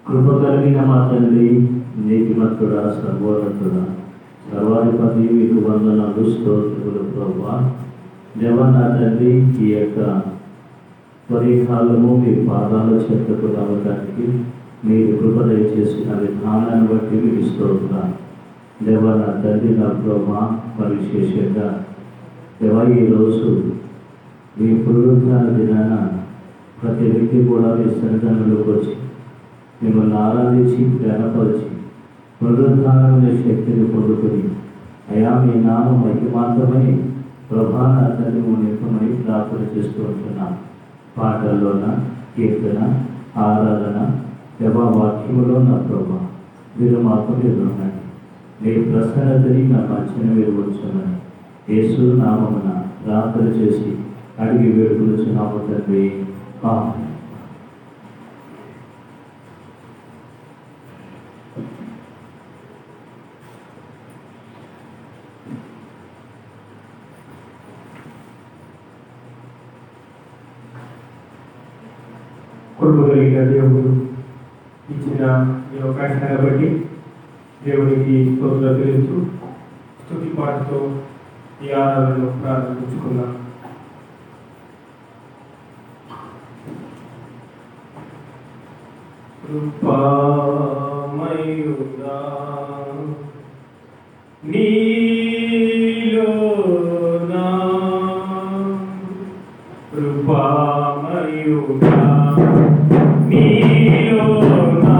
కృప కలిగిన మా తండ్రి, నీతిమంతుడా, సర్వోన్నతుడా, సర్వాధిపతి, మీకు వందనాలు, స్తోత్రములు ప్రభువా. దేవా నా తండ్రి, ఈ యొక్క పరికాలము మీ పాదాల చెంతకు రావడానికి మీరు కృప దయచేసిన విధానాన్ని బట్టి మీకు స్తోత్రాలు. దేవా నా తండ్రి, నా ప్రభువా, మరి విశేషంగా దేవా ఈరోజు మీ పునరుద్ధాన దినాన ప్రతి వ్యక్తి కూడా మీ సన్నిధానంలోకి వచ్చి మిమ్మల్ని ఆరాధించి ఘనపరిచి పునరుద్ధానమైన శక్తిని పొందుకొని అయా మీ నామం ఐక్యమాత్రమై ప్రభా నా తండ్రి నిమిత్తమై ప్రార్థన చేస్తూ ఉంటున్నాను. పాటల్లోన, కీర్తన, ఆరాధన, దేవా వాక్యములో నా ప్రభా మీరు మాకు ఎదురున్నాయి. మీ ప్రసన్నతని నా మధ్యన మీరు వచ్చున్నాను. యేసు నామమున ప్రార్థన చేసి అడిగి వేడుకొనుచున్నాము తండ్రి. ఆమేన్. కృప కలిగిన దేవుడు ఇచ్చిన ఈ అవకాశాన్ని బట్టి దేవునికి స్తోత్రాలు తెలుస్తూ స్తుతి పాటతో ఈ ఆరాధనను ప్రారంభించుకున్నాం. కృపామయుడా నీలోనా, కృపామయుడా నీలోనా,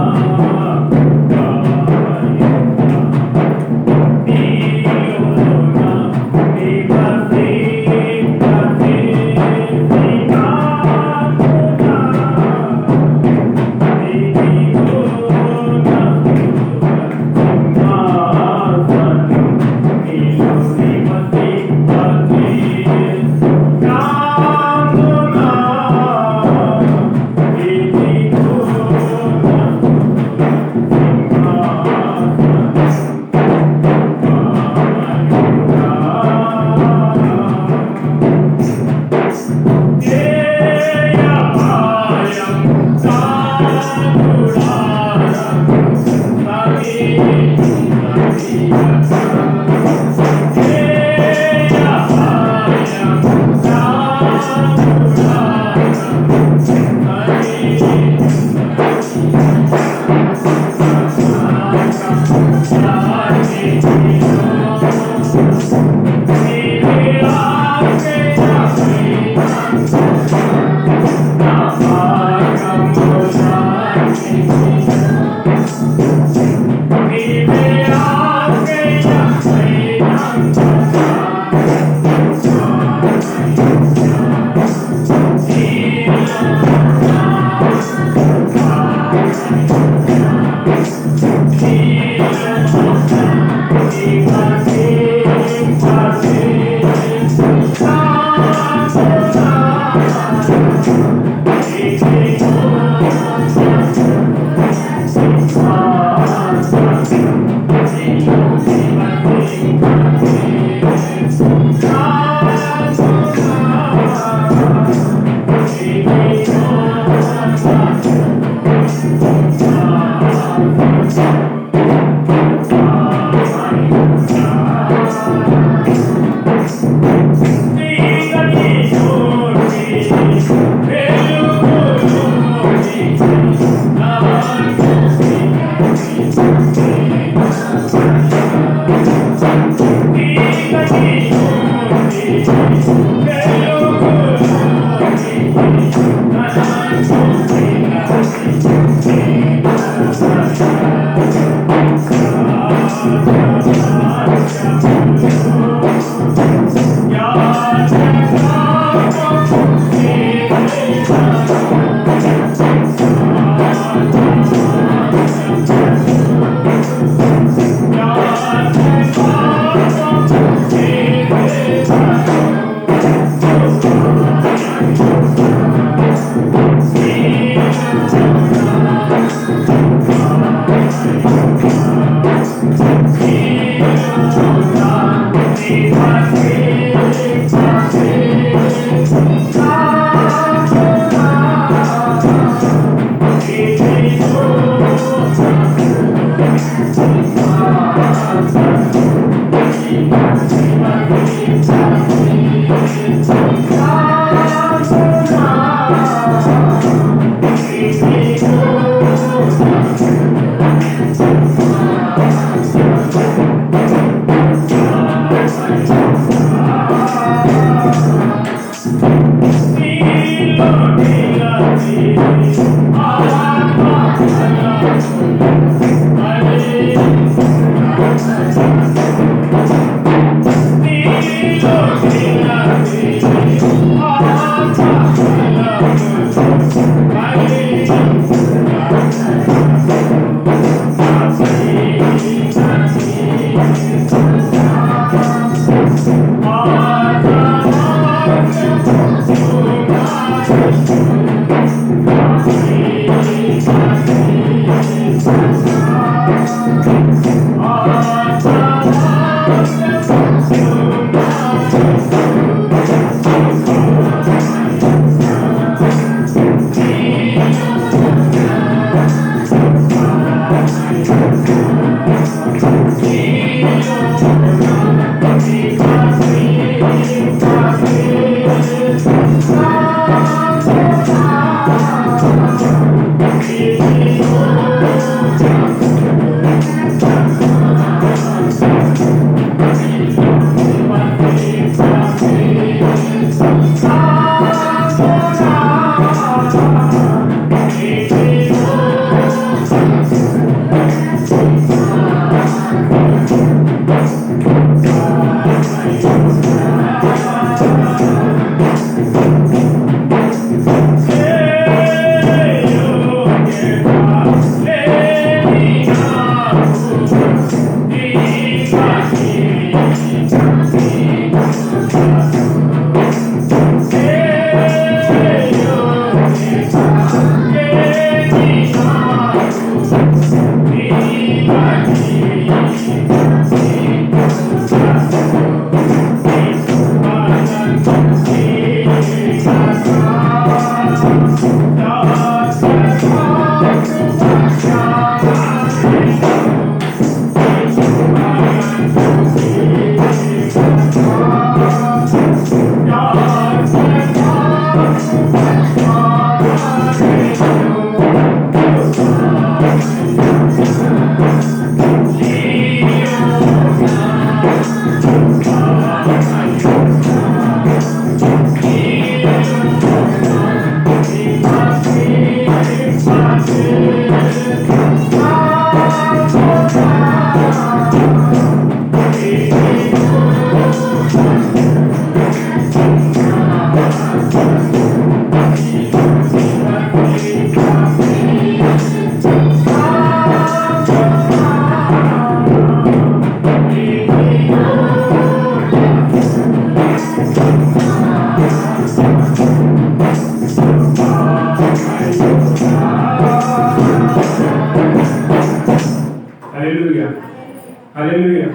హల్లెలూయా.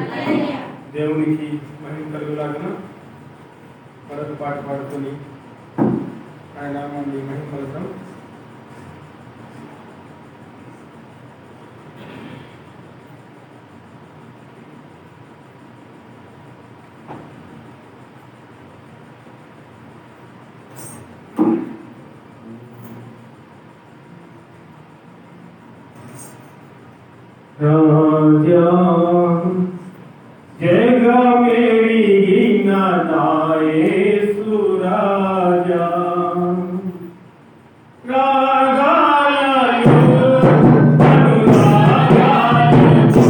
దేవునికి మహిమ కలుగులాగున మరొక పాట పాడుకొని ఆయన నామాన్ని మహిమ కలుగుతాం. राजा जगमेरिगिन नायेसु राजा रागालयो अनुरागालयो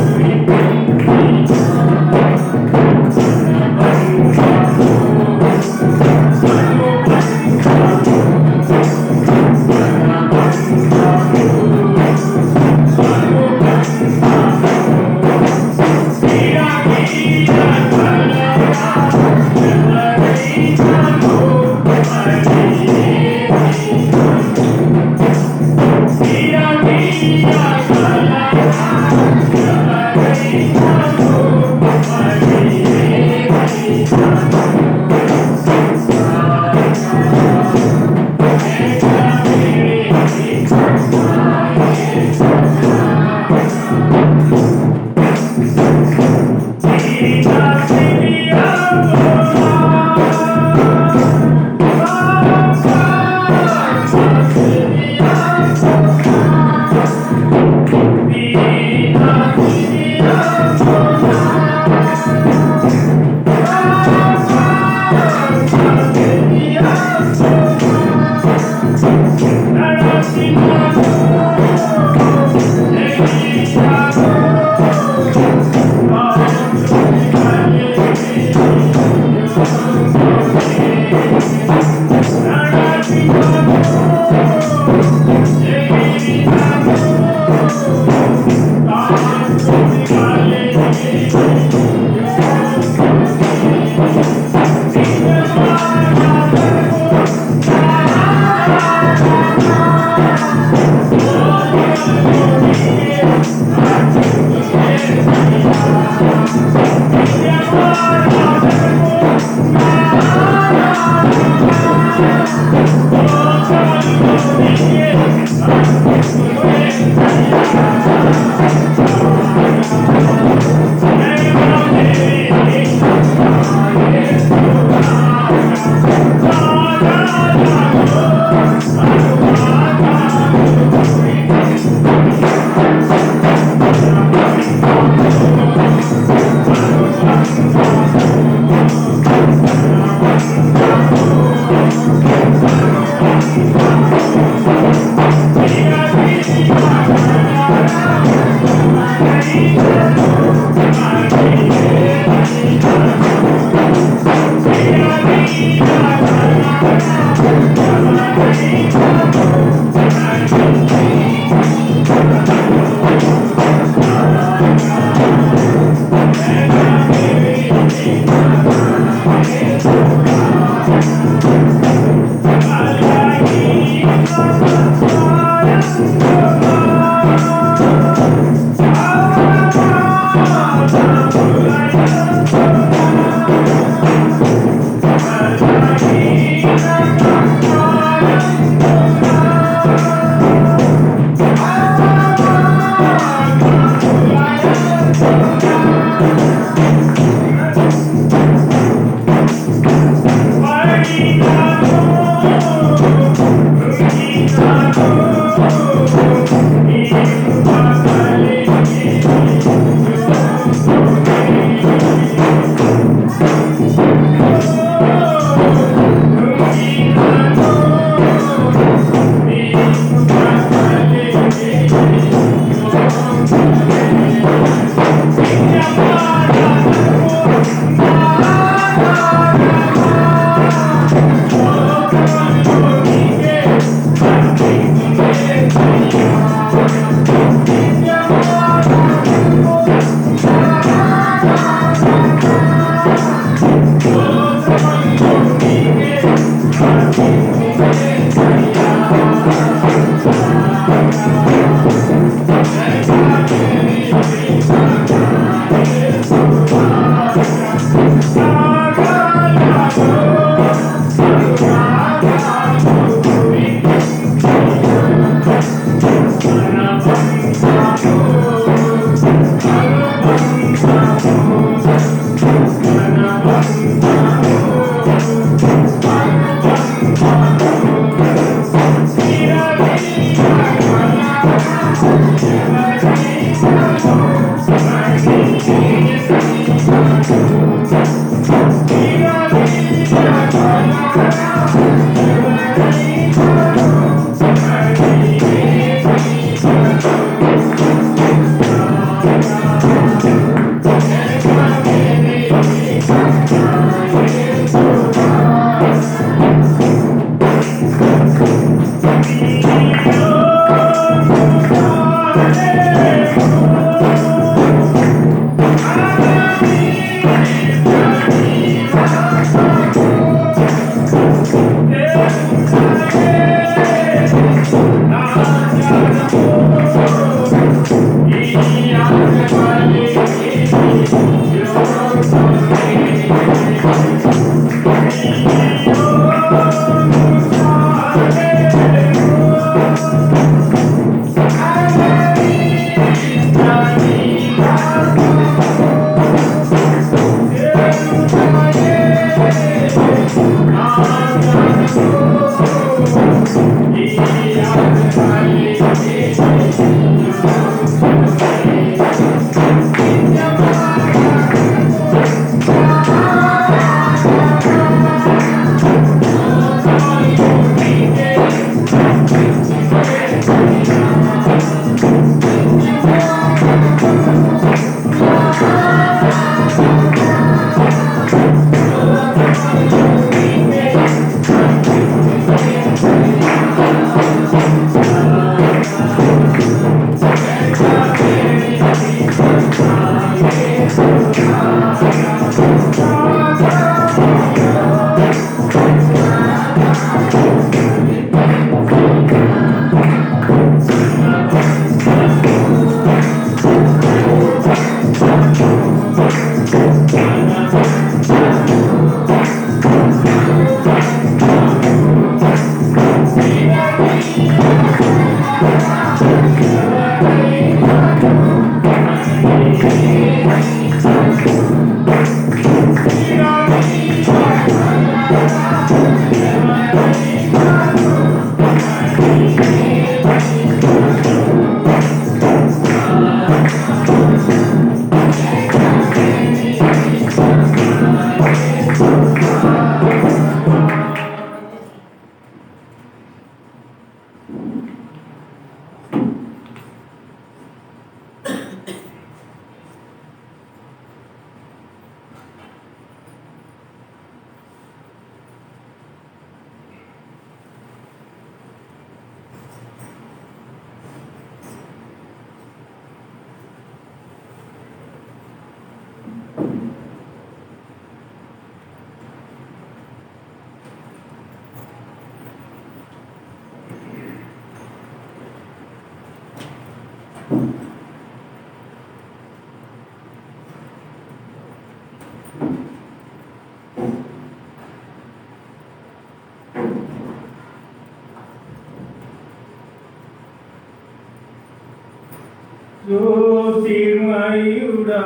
జ్యోతిర్మయుడా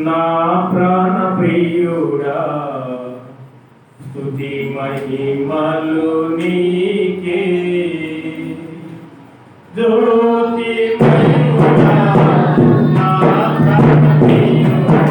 నా ప్రాణ ప్రియుడా స్తుతి మహిమలు నీకే జ్యోతిర్మయుడా నా ప్రాణ ప్రియుడా స్తుతి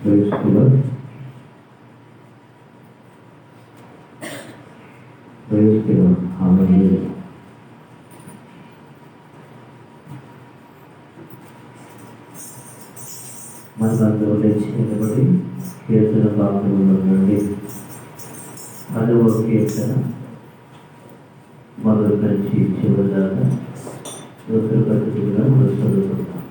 Praise the Lord. Praise the Lord. Hallelujah. మనమందరూ లేచి నిలబడి కీర్తన భాగంలో నుండి 10వ కీర్తన మొదటి నుంచి చివరి దాకా దోషుల పద్ధతిగా మనం చదువుకుంటాం.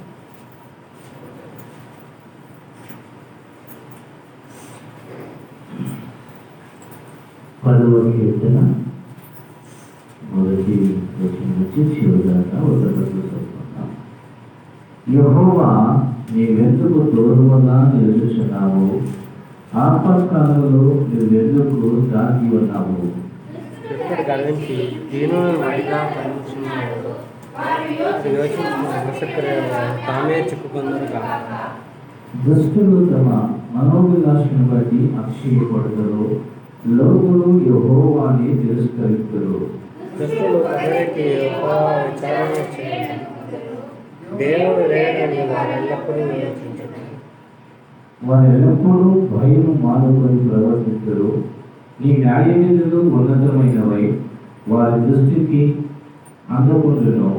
పదవ కీర్తన మొదటి వచనం నుంచి చివరి దాకా చదువుకుంటాం. యెహోవా నీవెందుకు దూరముగా నిలుచుచున్నావు? ఆపత్కాలంలో నువ్వెందుకు దాగి ఉన్నావు? ఎప్పటి గడించి దీనులను వాడిగా పంచున్నాడు. తామే చిక్కుకుందరుగా. దుష్టులు తమ మనోవిలాసను బట్టి అక్షయపడతారు, లోకులు యెహోవాని తిరస్కరిస్తారు. దుష్టులు ఎవరికి విచారణ చేయాలి. దేవుడు లేడని వారు ఎల్లప్పుడూ యోచించారు. వారు ఎల్లప్పుడూ భయం మానుకొని ప్రవర్తిస్తారు. నీ న్యాయ విధులు ఉన్నతమైనవై వారి దృష్టికి అందకుండును.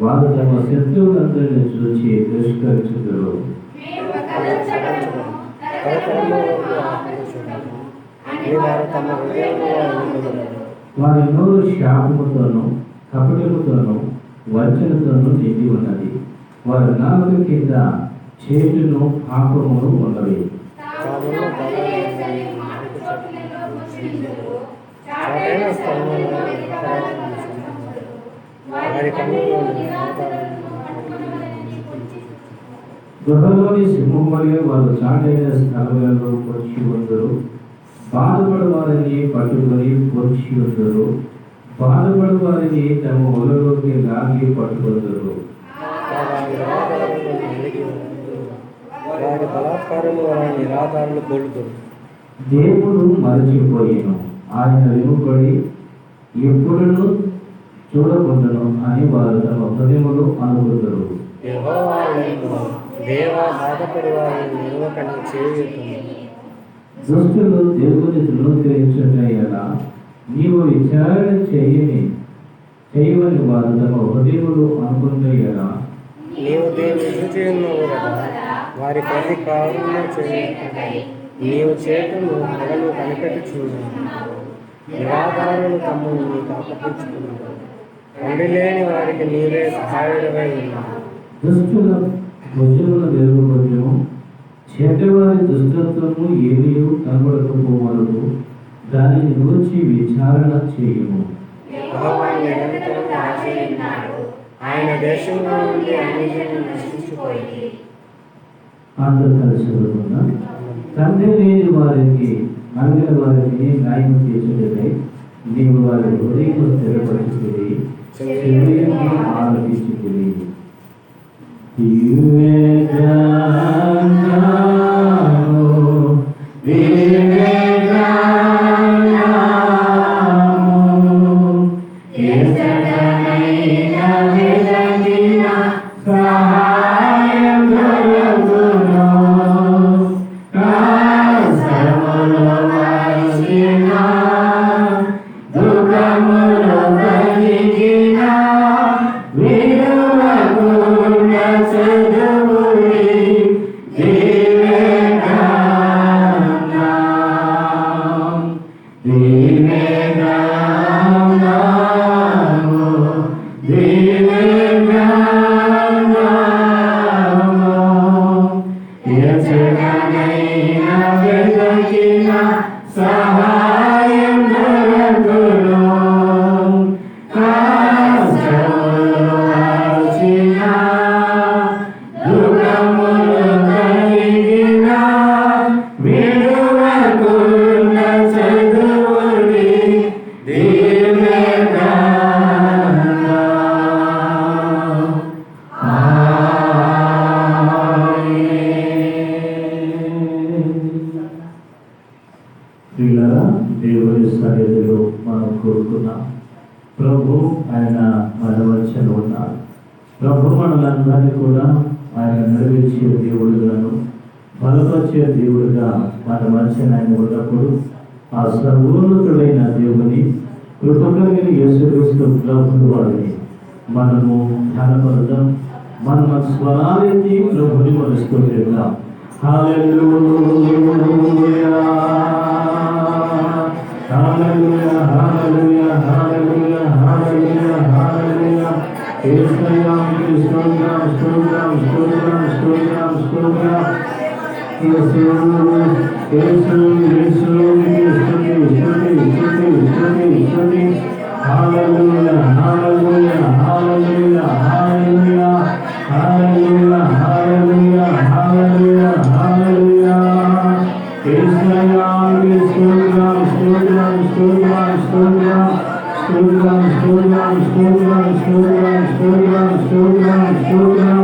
వారు తమ శత్రువులందరినీ చూచి తిరస్కరించుతారు. వారి నోరు శాపముతోనూ కపటముతోనూ వంచనతోనూ నిండి ఉన్నది. వారి నాలుక కింద చేతును పాపమును ఉన్నవి. గృహంలోని సింహం వలె వారు చాటైన స్థలములలో పొంచి ఉందరు. బాధపడు వారిని పట్టుకొని పొంచి ఉందరు. బాధపడు వారిని తమ ఒలలోకి లాగి పట్టుకుందరు. వారి బలాత్కారము వారి నిరాధారణ కోల్పోరు. దేవుడు మరచిపోయాను, ఆయన వెనుకబడి ఎప్పుడును చూడకుండాను అని వారు తమ హృదయములు అనుకుంటారు. దేవా బాధపడి వారిని నిలవకని చేయుతుంది. దుష్టులు దేవుని ధృవీకరించుటయ్యలా నీవు విచారణ చేయవని వారు తమ హృదయములు అనుకుంటయ్యలా నీవు దేని చూచి ఉన్నావు కదా, వారి ప్రతి కారుణ్య చేయకై నీవు చేతులు పగలు కనిపెట్టుచున్నావు. నిరాధారులు తమ్ముడు నీకు అప్పగించుకున్నారు, తండ్రి లేని వారికి నీవే సహాయుడవై ఉన్నావు. దుష్టుల భుజముల వెలుగుకొంచెము, చెడ్డవారి దుష్టత్వము ఏమీ కనబడకపోవరకు దానిని గురించి విచారణ చేయము. యెహోవా నిరంతరం ఆశ్రయించాడు, ఆయన దేశంలో నుండి అన్యజనులు నశించిపోయి. అందరూ కలిసి చదువుకుందాం. తండ్రి లేని వారికి అడిగిన వారికి న్యాయం తీర్చుటకై నీవు వారి హృదయం స్థిరపరిచితివి, చెవిని ఆలకించితివి. దేవుని సన్నిధిలో మనం కోరుకున్నాం. ప్రభు ఆయన మన మధ్యలో ఉన్నారు. ప్రభు మనలందరినీ కూడా ఆయన నెరవేర్చే దేవుడుగాను బలపరిచే దేవుడుగా మన మధ్యన ఆయన ఉన్నప్పుడు ఆ సర్వోన్నతుడైన దేవుని కృప కలిగిన యేసుక్రీస్తు ప్రభువు వారిని మనము ధ్యానపడదాం. మన స్వరాలెత్తి ప్రభుని మలుస్తూ చేద్దాం. హల్లెలూయా హల్లెలూయా హల్లెలూయా హల్లెలూయా హల్లెలూయా హల్లెలూయా. యేసయ్యా మీకు స్తోత్రం స్తోత్రం స్తోత్రం స్తోత్రం స్తోత్రం. యేసు యేసు యేసు మీకు స్తుతి స్తుతి స్తుతి స్తుతి స్తుతి. హల్లెలూయా హల్లెలూయా హల్లెలూయా హల్లెలూయా హల్లెలూయా హల్లెలూయా హల్లెలూయా హల్లెలూయా. యేసయ్యా మీకు స్తోత్రం స్తోత్రం స్తోత్రం స్తోత్రం స్తోత్రం స్తోత్రం స్తోత్రం స్తోత్రం స్తోత్రం స్తోత్రం స్తోత్రం.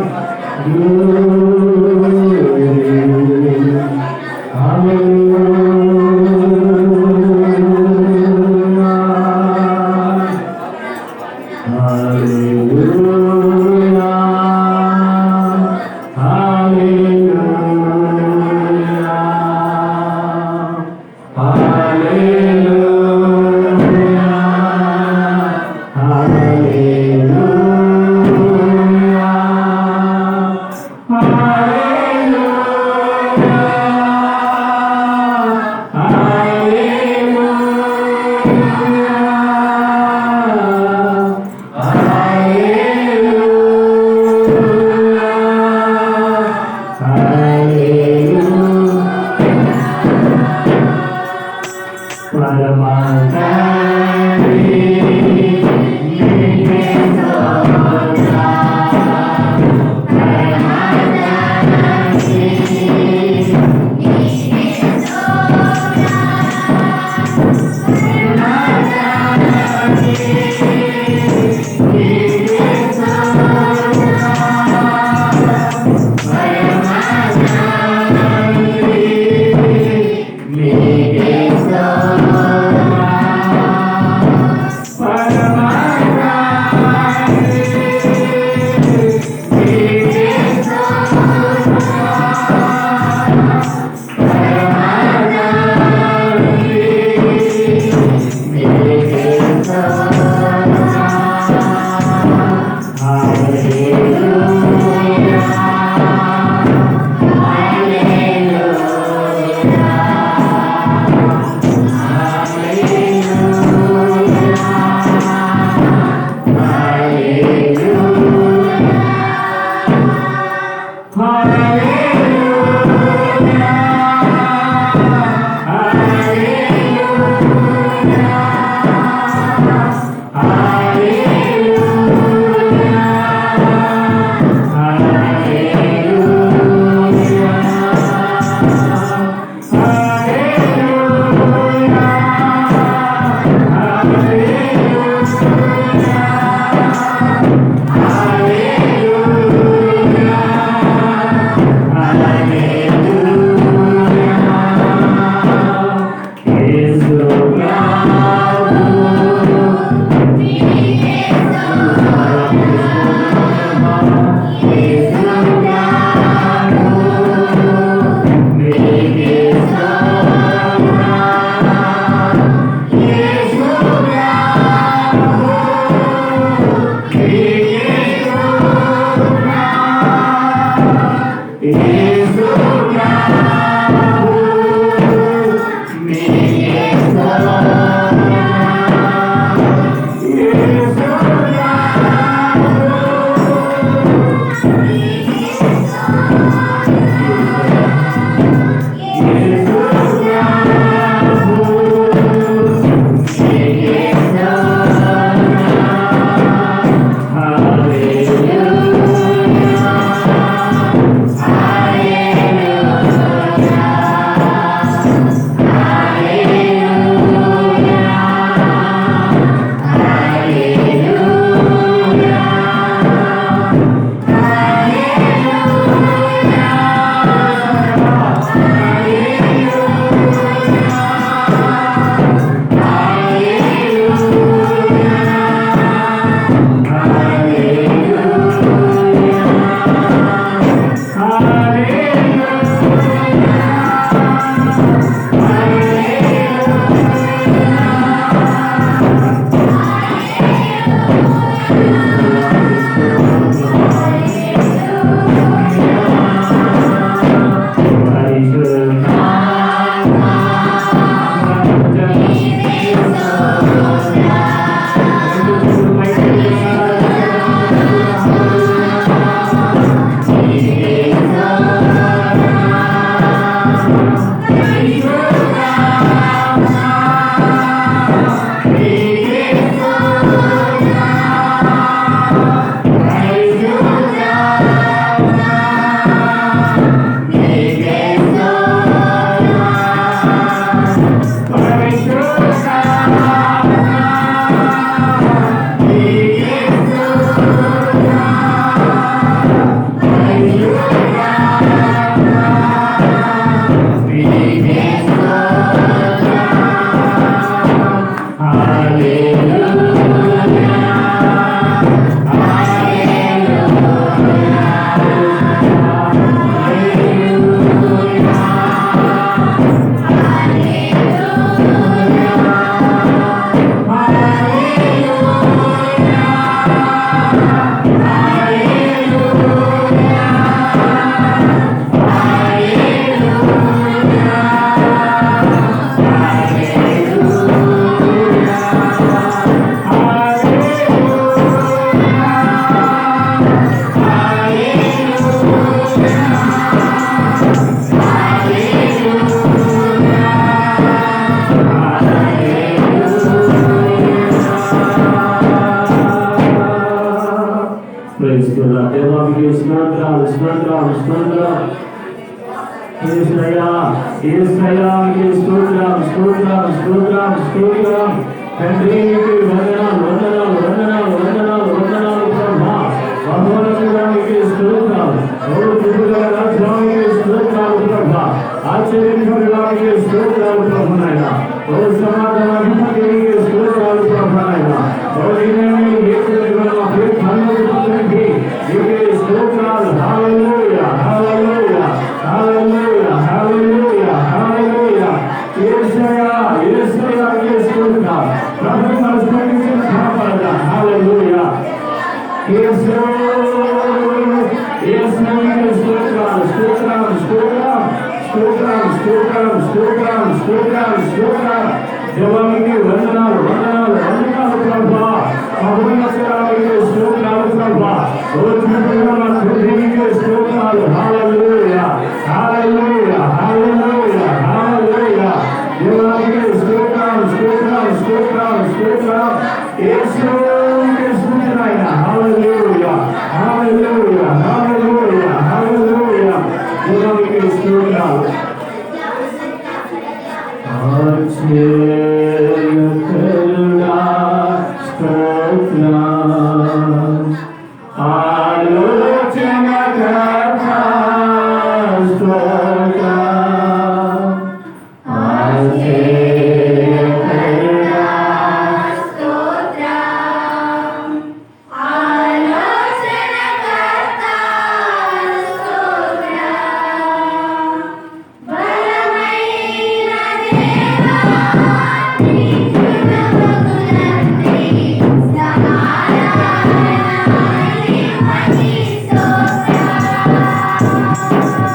దేవానికి స్తోత్రాలు స్తోత్రాలు స్తోత్రాలు యేసయ్యా యేసయ్యాకి స్తోత్రాలు స్తోత్రాలు స్తోత్రాలు స్తోత్రాలు తండ్రి నీకు వందనాలు వందనాలు వందనాలు వందనాలు వందనాలు ప్రభా మహోన్నతుడానికి స్తోత్రాలు ఓ దివ్య రాజ్యానికి స్తోత్రాలు ప్రభా ఆశ్చర్యకరుడానికి స్తోత్రాలు ప్రభునాయన ఓ సమాధానాధిపతికి స్తోత్రాలు ప్రభునాయన ఓ నీవే యేసుక్రీస్తు పేరు ధన్యవాదాలు నీకే స్తోత్రాలు హల్లెలూయా హల్లెలూయా హల్లెలూయా హల్లెలూయా హల్లెలూయా యేసయ్యా యేసయ్యాకి స్తోత్రాలు ప్రభు మనస్ఫూర్తిగా కాపాడదా హల్లెలూయా యేసయ్యా యేసయ్యాకి స్తోత్రాలు స్తోత్రాలు స్తోత్రాలు స్తోత్రాలు స్తోత్రాలు స్తోత్రాలు స్తోత్రాలు స్తోత్రాలు దేవానికి వందనాలు వందనాలు వందనాలు ప్రభా మహోన్నతునికి స్తోత్రాలు ప్రభా ఓ దివ్య స్తోత్రాలు Hallelujah.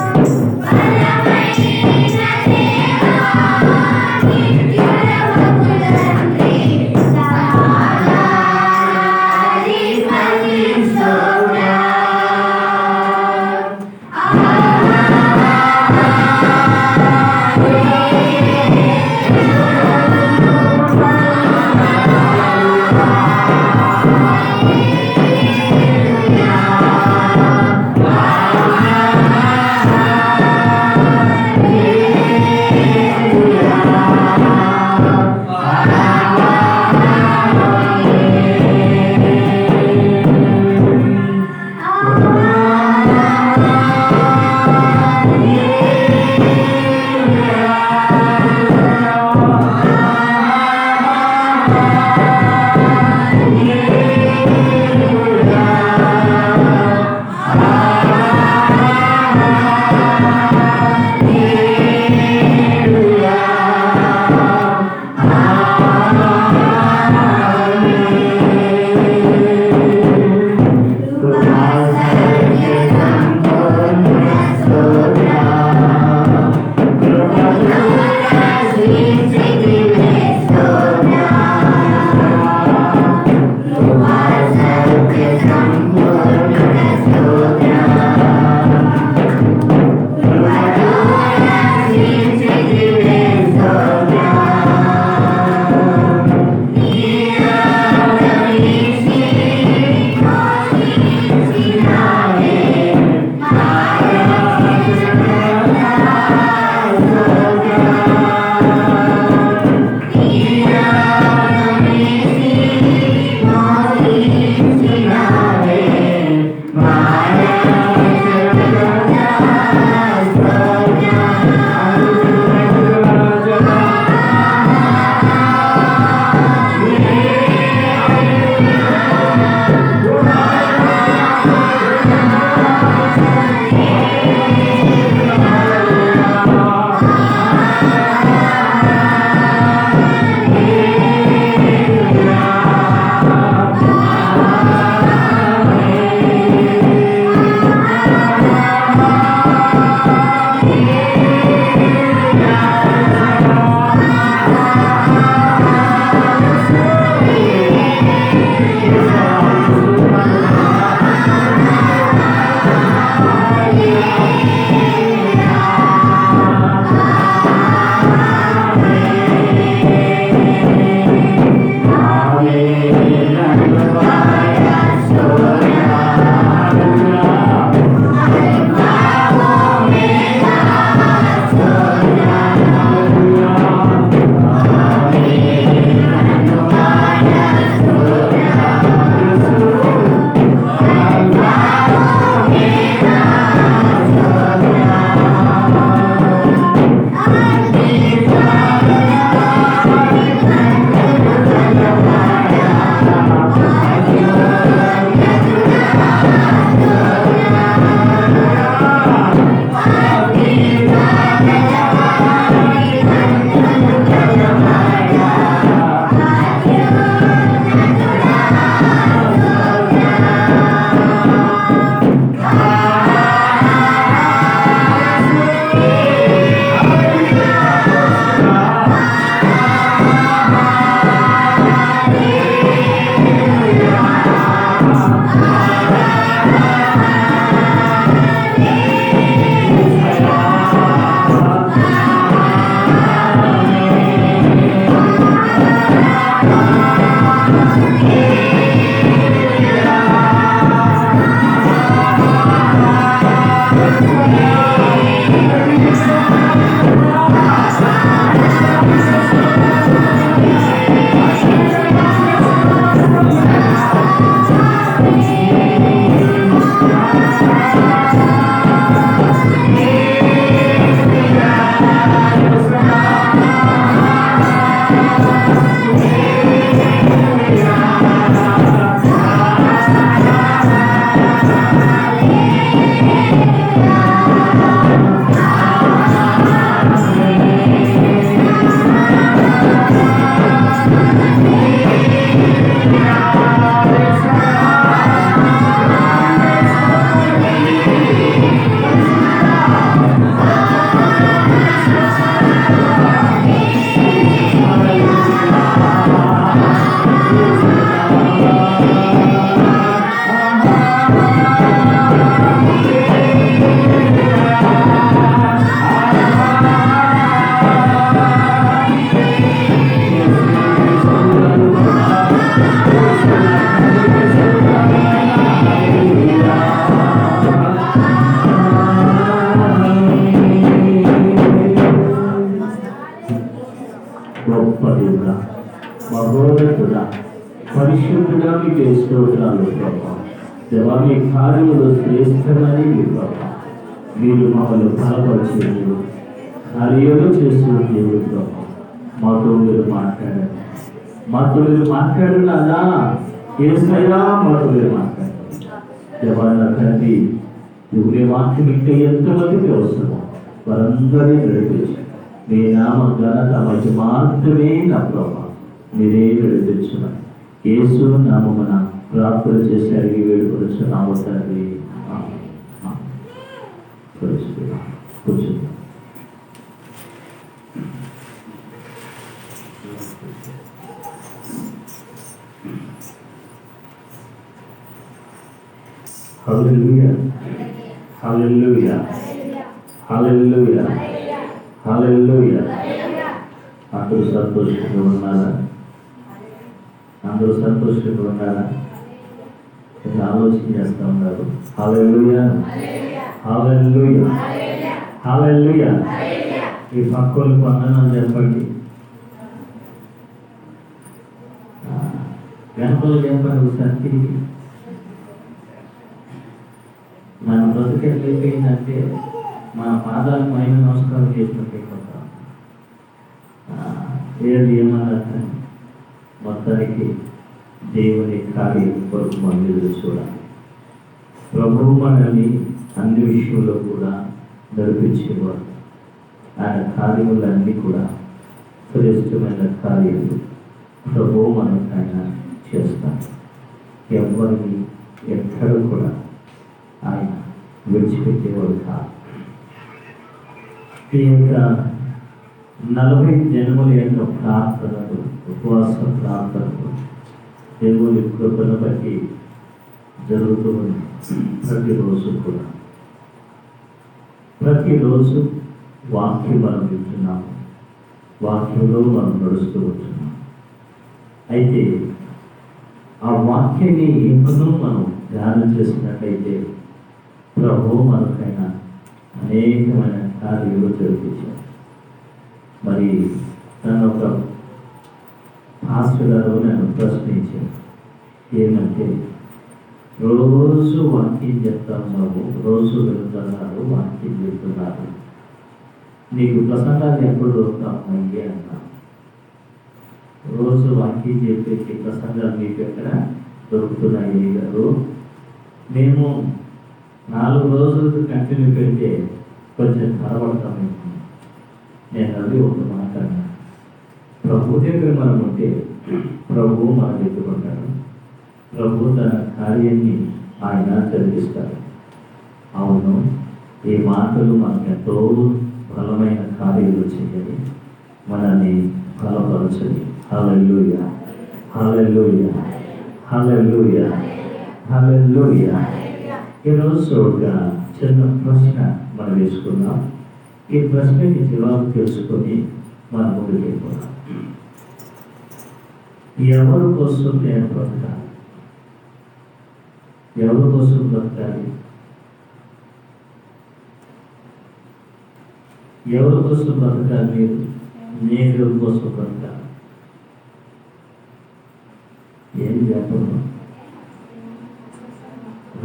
నీకు స్తోత్రాలు ప్రభా. దేవా మీ కార్యములు శ్రేష్టమైనవి ప్రభా. మీరు మమ్మల్ని బలపరిచే దేవుడు, కార్యాలు చేస్తున్న దేవుడు ప్రభా. మాతో మీరు మాట్లాడారు, మాతో మీరు మాట్లాడున్నారా? ఏసయ్యా మాతో మీరు మాట్లాడారు. దేవా నా తండ్రి, నువ్వు వాక్యం ఇంకా ఎంతమందికి అవసరమో వారందరినీ నడిపించు. మీ నామ ఘనత మధ్య మాత్రమే నా ప్రభా మీరే నడిపించున్నాను. యేసు నామమున ప్రార్థన చేసి అడిగి వేడుకొనుచున్నాము తండ్రి. కూర్చుందాం. హల్లెలూయా, హల్లెలూయా, హల్లెలూయా, హల్లెలూయా. అందరూ సంతోషంగా ఉన్నారా? అందరూ సంతోషంగా ఉన్నారా? ఆలోచన చేస్తూ ఉన్నారు. హల్లెలూయా, హల్లెలూయా, హల్లెలూయా. ఈ పక్కలకు వందనాలు చెప్పండి, వెనకలు చెప్పండి ఒకసారి తిరిగి. మన బ్రతికెళ్ళిపోయిందంటే మన పాదాలకు మైన నమస్కారం చేసినట్టు అయిపోతాం. ఏది ఏమన్నా మొత్తానికి దేవుని కార్యం కొరకు మనం ఎదురు చూడాలి. ప్రభువు మనల్ని అన్ని విషయంలో కూడా నడిపించేవాడు. ఆయన కార్యములన్నీ కూడా శ్రేష్టమైన కార్యాలు ప్రభువు మనకైనా చేస్తాడు. ఎవరిని ఎక్కడ కూడా ఆయన విడిచిపెట్టేవాడు కాదు. ఈ యొక్క 40 జన్మల యొక్క ప్రార్థనలు, ఉపవాస ప్రార్థనలు దేవుని కృపను బట్టి జరుగుతూ ఉంది. ప్రతిరోజు వాక్యం మనం వింటున్నాము, వాక్యంలో మనం నడుస్తూ ఉంటున్నాం. అయితే ఆ వాక్యాన్ని ఎప్పుడూ మనం ధ్యానం చేసినట్లయితే ప్రభువు మనకైనా అనేకమైన కార్యాలు జరిపించారు. మరి నన్ను ఒక పాస్టర్ గారు నన్ను ప్రశ్నించారు, ఏమంటే రోజు వాక్యం చెప్తున్నావు, రోజు వెళ్తున్నారు, వాక్యం చెప్తున్నారు, నీకు ప్రసంగాలు ఎప్పుడు దొరుకుతాయి అన్నా. రోజు వాక్యం చెప్పేసి ప్రసంగాలు మీకు ఎక్కడ దొరుకుతున్నాయి గారు? మేము 4 రోజులు కంటిన్యూ పెడితే కొంచెం కనబడతాము. నేను అది ఒక మాట అన్నా. ప్రభు దగ్గర మనం ఉంటే ప్రభువు మనం ఎత్తుకుంటాడు, ప్రభు తన కార్యాన్ని ఆయన జరిగిస్తాడు. అవును, ఈ మాటలు మనకు ఎంతో బలమైన కార్యాలు చేయాలి, మనల్ని బలపరచని. హల్లెలూయా, హల్లెలూయా, హల్లెలూయా, హల్లెలూయా. ఈరోజు ఒక చిన్న ప్రశ్న మనం వేసుకుందాం. ఈ ప్రశ్నకి జవాబు తెలుసుకొని మనం ముందుకు వెళ్ళిపోదాం. ఎవరి కోసం నేను బ్రతకాలి? ఎవరి కోసం బ్రతకాలి? ఎవరి కోసం బ్రతకాలి? మీరు, నేను ఎవరి కోసం బ్రతకాలి? ఏం చెప్పను,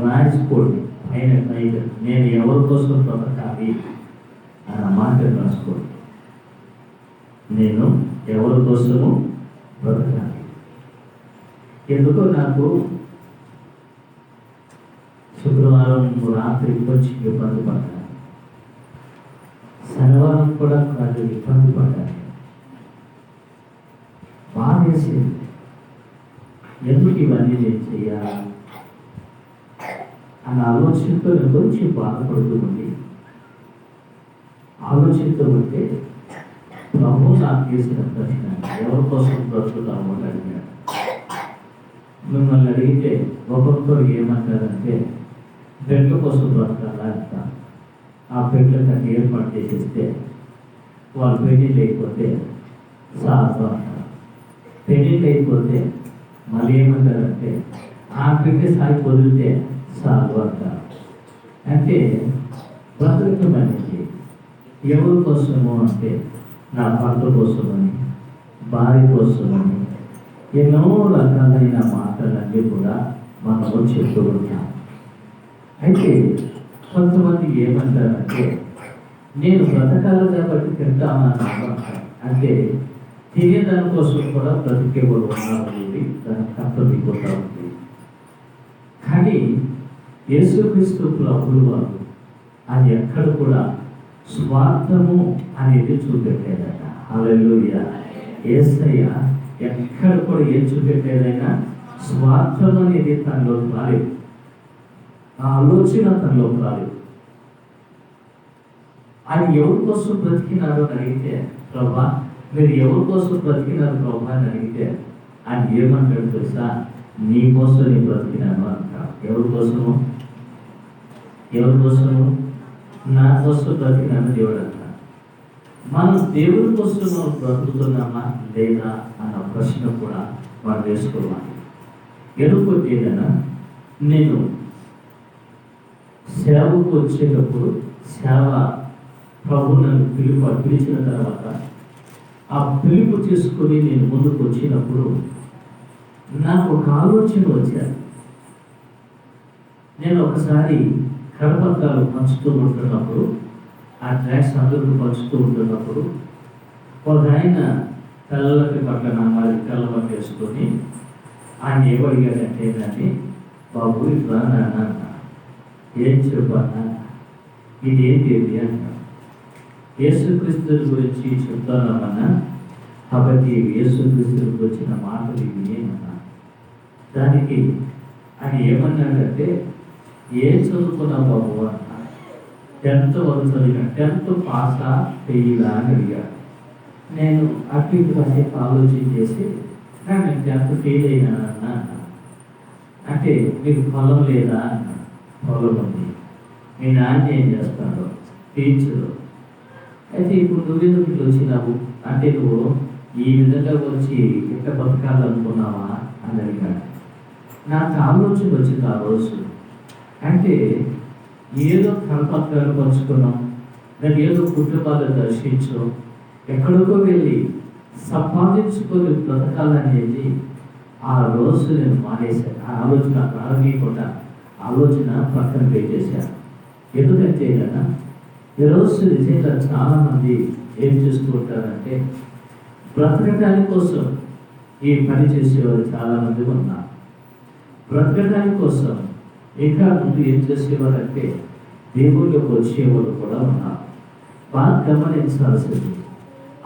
రాసుకోండి పైన టైటిల్, నేను ఎవరి కోసం బ్రతకాలి అన్న మాట రాసుకోండి. నేను ఎవరి కోసము బ్రతకాలి. ఎందుకో నాకు శుక్రవారం రాత్రి వచ్చి ఇబ్బంది పడ్డాను, శనివారం కూడా కాదు ఇబ్బంది పడ్డాను. బాధేసింది, ఎందుకు ఇవన్నీ నేను చేయాలి అని ఆలోచనతో నేను వచ్చి బాధపడుతూ ఉండి ఆలోచిస్తూ ఉంటే ప్రభు నాకు చేసిన ప్రశ్న, ఎవరి కోసం బ్రతుకుతాము అని అడిగాడు. మిమ్మల్ని అడిగితే ఒక్కొక్కరు ఏమంటారంటే బిడ్డ కోసం బ్రతకాలా అంట. ఆ బిడ్డలకు ఏర్పాటు చేసేస్తే వాళ్ళు పెళ్లి లేకపోతే సాగు అంటారు. పెళ్లి లేకపోతే మళ్ళీ ఏమంటారంటే ఆ బిడ్డ సాగి వదిలితే సాగు అంటారు. అంటే బ్రతకటం అనేది ఎవరి కోసము అంటే నా భర్త కోసమని, భార్య కోసమని, ఎన్నో రకాలైన మాటలన్నీ కూడా మనము చెప్తూ ఉంటాం. అయితే కొంతమంది ఏమంటారంటే, నేను బ్రతకాలి కాబట్టి తింటామన్నాను అంటారు. అంటే తినేదానికోసం కూడా బ్రతికేవాడు ఉన్నారు. దానికి అర్థం అయిపోతా ఉంది. కానీ యేసుక్రీస్తు ప్రభువు వారు అది ఎక్కడ కూడా స్వార్థము అనేది చూపెట్టేదట. హల్లెలూయా. యేసయ్య ఎక్కడ కూడా ఏం చూపెట్టేదైనా స్వార్థం అనేది తనలో రాలేదు, ఆ ఆలోచన తనలో రాలేదు. ఆయన ఎవరి కోసం బ్రతికినారు అని అడిగితే, ప్రభా మీరు ఎవరి కోసం బ్రతికినారు ప్రభా అని అడిగితే ఆయన ఏమంటాడు తెలుసా? నీ కోసం నేను బ్రతికినాను అంటాడు. ఎవరి కోసము? ఎవరి కోసము? నా కోసం బ్రతికినాను దేవుడు అంటాడు. మనం దేవుడి కోసం బ్రతుకుతున్నామా లేదా అన్న ప్రశ్న కూడా మనం వేసుకోవాలి. ఎందుకంటే ఏదైనా నేను సేవకు వచ్చేటప్పుడు సేవ ప్రభు నన్ను పిలిచిన తర్వాత ఆ పిలుపు తీసుకొని నేను ముందుకు వచ్చినప్పుడు నాకు ఒక ఆలోచన వచ్చాను. నేను ఒకసారి కరపత్రాలు పంచుతూ ఉంటున్నప్పుడు, ఆ ట్రాక్స్ అందరూ పంచుతూ ఉంటున్నప్పుడు, ఒక ఆయన తెల్లటి పట్ల నామాలి తెల్ల పట్ల వేసుకొని ఆయన ఏమడిగాడంటే దాన్ని, బాబు ఇట్లా నాన్న ఏం చెప్పానా, ఇదేంటి అంటాడు. యేసుక్రీస్తు గురించి చెప్తానమన్నా, కాబట్టి యేసుక్రీస్తుకి వచ్చిన మాటలు ఇవి ఏమన్నా. దానికి ఆయన ఏమన్నాడంటే, ఏం చదువుకున్నావు బాబు అన్నా. 10th వరకు చదివిన. 10th పాసా ఫెయిలా అని అడిగాడు. నేను అటు ఇటు కాసేపు ఆలోచన చేసి, నేను 10th ఫెయిల్ అయినానన్నా. అంటే మీకు పొలం లేదా అన్నా. పొలం ఉంది. మీ నాన్న ఏం చేస్తాడు? టీచరు. అయితే ఇప్పుడు నువ్వెందుకు ఇట్లా వచ్చినావు అంటే, నువ్వు ఈ విధంగా వచ్చి ఎట్ట బతకాలనుకున్నావా అని అడిగాడు. నాకు ఆలోచన వచ్చింది ఆ రోజు. అంటే ఏదో కరపత్రాలు పంచుకున్నాం, నేను ఏదో కుటుంబాలు దర్శించు, ఎక్కడికో వెళ్ళి సంపాదించుకొని బ్రతకాలనేది ఆ రోజు నేను మానేశాను. ఆ ఆలోచన ప్రారంభించకుండా ఆలోచన పక్కన పెట్టేశాను. ఎందుకంటే కదా ఈరోజు నిజంగా చాలామంది ఏం చేస్తూ ఉంటారంటే, బ్రతకడానికి కోసం ఈ పని చేసేవారు చాలామంది ఉన్నారు. బ్రతకడానికి కోసం ఇంకా ముందు ఏం చేసేవారంటే దేవుళ్ళకి వచ్చేవాళ్ళు కూడా ఉన్నారు. బాగా గమనించాల్సింది.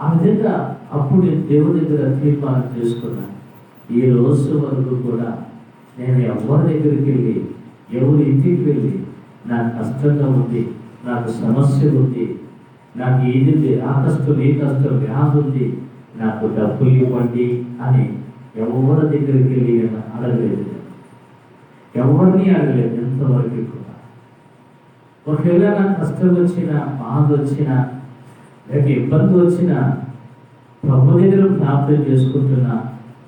ఆ విధంగా అప్పుడు నేను దేవుడి దగ్గర తీర్మానం చేసుకున్నాను, ఈ రోజు వరకు కూడా నేను ఎవరి దగ్గరికి వెళ్ళి, ఎవరి ఇంటికి వెళ్ళి నాకు కష్టంగా ఉంది, నాకు సమస్య ఉంది, నాకు ఇది ఉంది, ఆ కష్టం ఈ కష్టం వ్యాధి ఉంది, నాకు డబ్బులు ఇవ్వండి అని ఎవరి దగ్గరికి వెళ్ళి అడగలేదు. ఎవరిని అడగలేదు ఎంతవరకు కూడా. ఒకవేళ నాకు కష్టం వచ్చినా, బాధ వచ్చినా, లేక ఇబ్బంది వచ్చినా ప్రభు దగ్గర ప్రార్థన చేసుకుంటున్నా,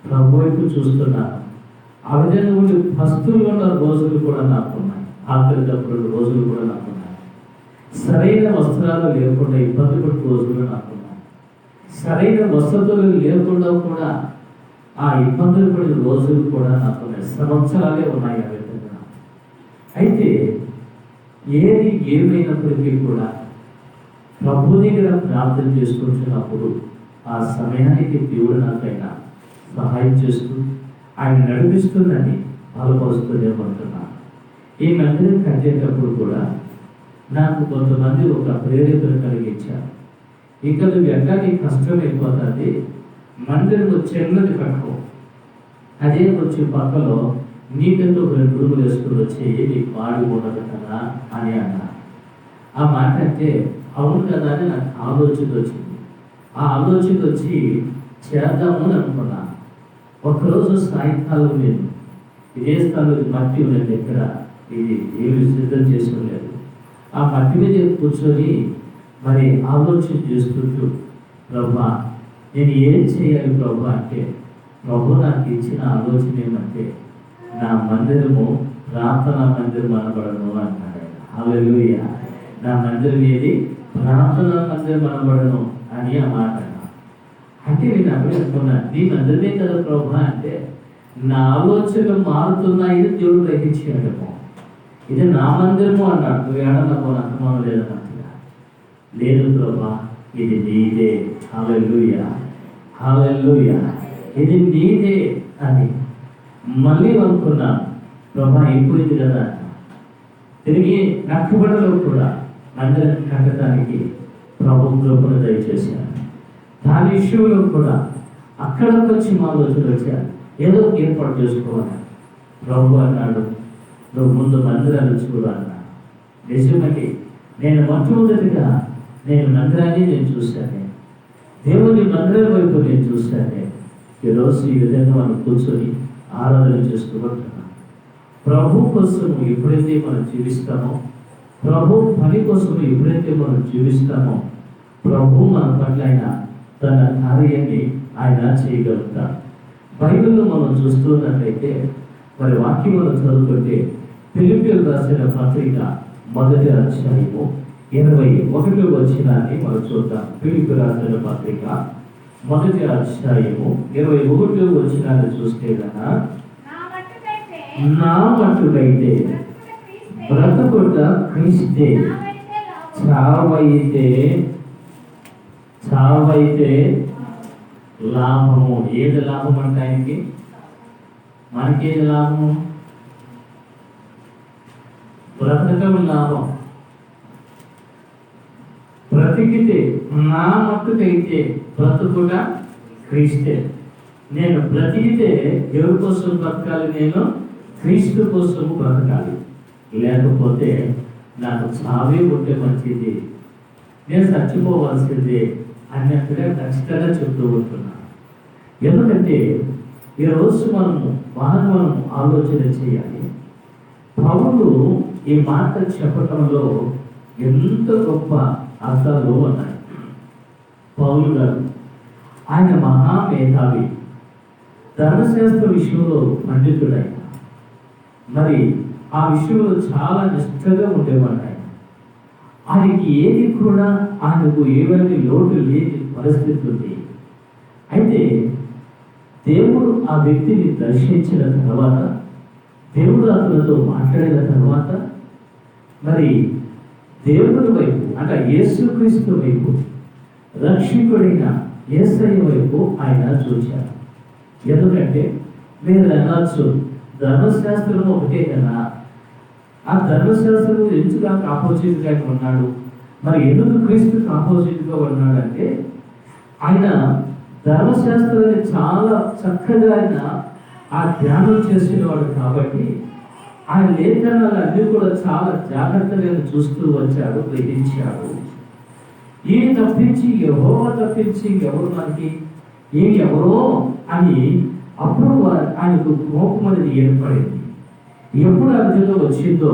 ప్రభు వైపు చూస్తున్నాను. ఆ విధంగా ఉండి పస్తులు ఉన్న రోజులు కూడా నాకున్నాయి, ఆకలి తప్పుడు రోజులు కూడా నాకున్నాయి. సరైన వస్త్రాలు లేకుండా ఇబ్బంది పడే రోజులు నాకున్నాయి. సరైన వసతులు లేకుండా కూడా ఆ ఇబ్బందులు పడిన రోజులు కూడా నాకున్నాయి. సంవత్సరాలే ఉన్నాయి ఆ విధంగా. అయితే ఏది ఏమైనప్పటికీ కూడా ప్రభు దగ్గర ప్రార్థన చేసుకుంటున్నప్పుడు ఆ సమయానికి దేవుడు నాకైనా సహాయం చేస్తూ ఆయన నడిపిస్తుందని బలపరుస్తుందేమంటున్నాను. ఈ మందిరం కట్టేటప్పుడు కూడా నాకు కొంతమంది ఒక ప్రేరేపణ కలిగించారు. ఇక నువ్వు ఎట్లా నీ కష్టం అయిపోతుంది, మందిరం చిన్నది కట్టుకో, అదే వచ్చి పక్కలో నీకెందుకు 2 రూములు వేసుకుని వచ్చేయి, నీకు పాడి ఉండదు కదా అని అన్నారు. ఆ మాట అంటే అవును కదా అని నాకు ఆలోచన వచ్చింది. ఆ ఆలోచన వచ్చి చేద్దాము అని అనుకున్నాను. ఒకరోజు సాయంకాలం నేను ఇదే స్థలం మట్టి ఉన్న దగ్గర ఇది ఏమి సిద్ధం చేసుకోలేదు, ఆ మట్టి మీద కూర్చొని మరి ఆలోచన చేసుకుంటూ, ప్రభా నేను ఏం చేయాలి ప్రభా అంటే, ప్రభు నాకు ఇచ్చిన ఆలోచన ఏమంటే నా మందిరము ప్రార్థనా మందిరం అనబడను అన్నాడు. హల్లెలూయా. నా మందిరం ఏది? ప్రార్థనా మందిరం అనబడను అని ఆ మాట. అంటే నేను అప్పుడే అనుకున్నాను, నీ మందిరమే కదా ప్రభా అంటే నా ఆలోచనలు మారుతున్నాయని దేవుడు గ్రహించాడేమో. ఇది నా మందిరము అన్నాడు. నువ్వు ఏడన్నా పోను అర్థమనం లేదన్నట్టుగా. లేదు ప్రభా, ఇది నీదే. హల్లెలూయా, హల్లెలూయా, ఇది నీదే అని మళ్ళీ అనుకున్నాను. ప్రభా అయిపోయింది కదా. తిరిగి కట్టుబడిలో కూడా మందిరం కట్టడానికి ప్రభు కృపను దయచేశాను. దాని విషయంలో కూడా అక్కడికి వచ్చి మా రోజులు వచ్చారు, ఏదో ఏర్పాటు చేసుకోవాలి. ప్రభు అన్నాడు, నువ్వు ముందు మందిరాలు చూడాలన్నాడు. నిజమని నేను మొట్టమొదటిగా మందిరాన్ని నేను చూశాను. దేవుని మందిరం వైపు నేను చూశాను. ఈరోజు ఈ విధంగా మనం కూర్చొని ఆరాధన చేసుకుంటున్నాం. ప్రభు కోసం ఎప్పుడైతే మనం జీవిస్తామో, ప్రభు పని కోసం ఎప్పుడైతే మనం జీవిస్తామో, ప్రభు మన పట్ల తన కార్యాన్ని ఆయన చేయగలుగుతాడు. బైబిల్లో మనం చూస్తున్నట్లయితే మరి వాక్యం మనం చదువుకుంటే ఫిలిప్పీయులకు రాసిన పత్రిక 1వ అధ్యాయము 21వ వచనాన్ని మనం చూద్దాం. ఫిలిప్పీయులకు రాసిన పత్రిక 1వ అధ్యాయము 21వ వచనాన్ని చూస్తే కనుక, నా మట్టుకైతే బ్రతుకుట క్రీస్తే, చావైతే లాభము. ఏది లాభం అంటే ఆయనకి? మనకేది లాభము? బ్రతకం లాభం. బ్రతికితే, నా మట్టుకైతే బ్రతుకుట క్రీస్తే. నేను బ్రతికితే ఎవరి కోసం బ్రతకాలి? నేను క్రీస్తు కోసం బ్రతకాలి. లేకపోతే నాకు చావే ఉంటే మంచిది, నేను చచ్చిపోవాల్సిందే అన్నట్టుగా ఖచ్చితంగా చెప్తూ ఉంటున్నాను. ఎందుకంటే ఈరోజు మనం ఆలోచన చేయాలి. పౌలు ఈ మాట చెప్పటంలో ఎంత గొప్ప అర్థాలు ఉన్నాయి. పౌలు గారు ఆయన మహామేధావి, ధర్మశాస్త్ర విషయంలో పండితుడైన, మరి ఆ విషయంలో చాలా నిష్ఠగా ఉండేవాడు. ఆయనకి ఏది కూడా ఆయనకు ఏవైనా లోటు లేని పరిస్థితి ఉంది. అయితే దేవుడు ఆ వ్యక్తిని దర్శించిన తర్వాత, దేవుడు అతనితో మాట్లాడిన తర్వాత, మరి దేవుడి వైపు అంటే యేసుక్రీస్తు వైపు, రక్షకుడైన యేసయ్య వైపు ఆయన చూశారు. ఎందుకంటే మీరు అనొచ్చు, ధర్మశాస్త్రం ఒకటే కదా, ఆ ధర్మశాస్త్రం ఎందుకు ఆపోజిట్గా ఉన్నాడు, మరి ఎందుకు క్రీస్తుకి ఆపోజిట్గా ఉన్నాడంటే ఆయన ధర్మశాస్త్రాన్ని చాలా చక్కగా ఆ ధ్యానం చేసేవాడు కాబట్టి ఆయన లేఖనాలు అన్నీ కూడా చాలా జాగ్రత్తగా చూస్తూ వచ్చాడు, గ్రహించాడు. ఈ తప్పించి యెహోవా తప్పించి ఎవరు మనకి ఎవరో అని అప్పుడు ఆయనకు కోపం అనేది ఏర్పడింది. ఎప్పుడు అర్జున వచ్చిందో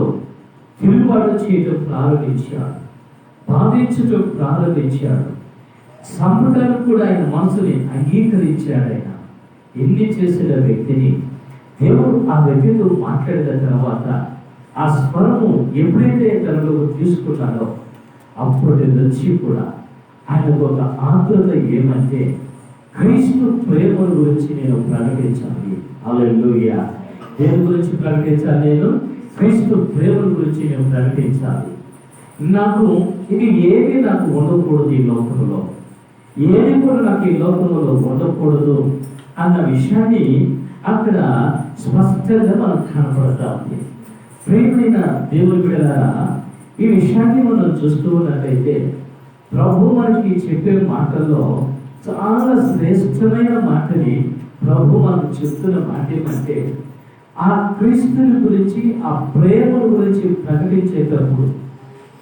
తిరుగుబాటు చేయడం ప్రారంభించాడు, బాధించడం ప్రారంభించాడు. సంపదను కూడా ఆయన మనసుని అంగీకరించాడు. ఆయన ఎన్ని చేసిన వ్యక్తిని దేవుడు ఆ వ్యక్తితో మాట్లాడిన తర్వాత ఆ స్వరము ఎప్పుడైతే తనలో తీసుకున్నాడో అప్పటి నుంచి కూడా ఆయనకు ఒక ఆతృత ఏమంటే, క్రీస్తు ప్రేమ గురించి నేను ప్రకటించాలి. హల్లెలూయా. దేని గురించి ప్రకటించాలి? నేను క్రీస్తు ప్రేమ గురించి నేను ప్రకటించాలి. నాకు ఇది ఏది నాకు ఉండకూడదు, ఈ లోకంలో ఏది కూడా నాకు ఈ లోకంలో ఉండకూడదు అన్న విషయాన్ని అక్కడ స్పష్టంగా మనకు కనపడతా ఉంది. ప్రియమైన దేవుని బిడ్డలారా, ఈ విషయాన్ని మనం చూస్తూ ఉన్నట్లయితే ప్రభు మనకి చెప్పే మాటల్లో చాలా శ్రేష్టమైన మాటని ప్రభు మనకు చెప్తున్న మాట ఏమంటే, ఆ క్రీస్తుని గురించి, ఆ ప్రేమను గురించి ప్రకటించేటప్పుడు,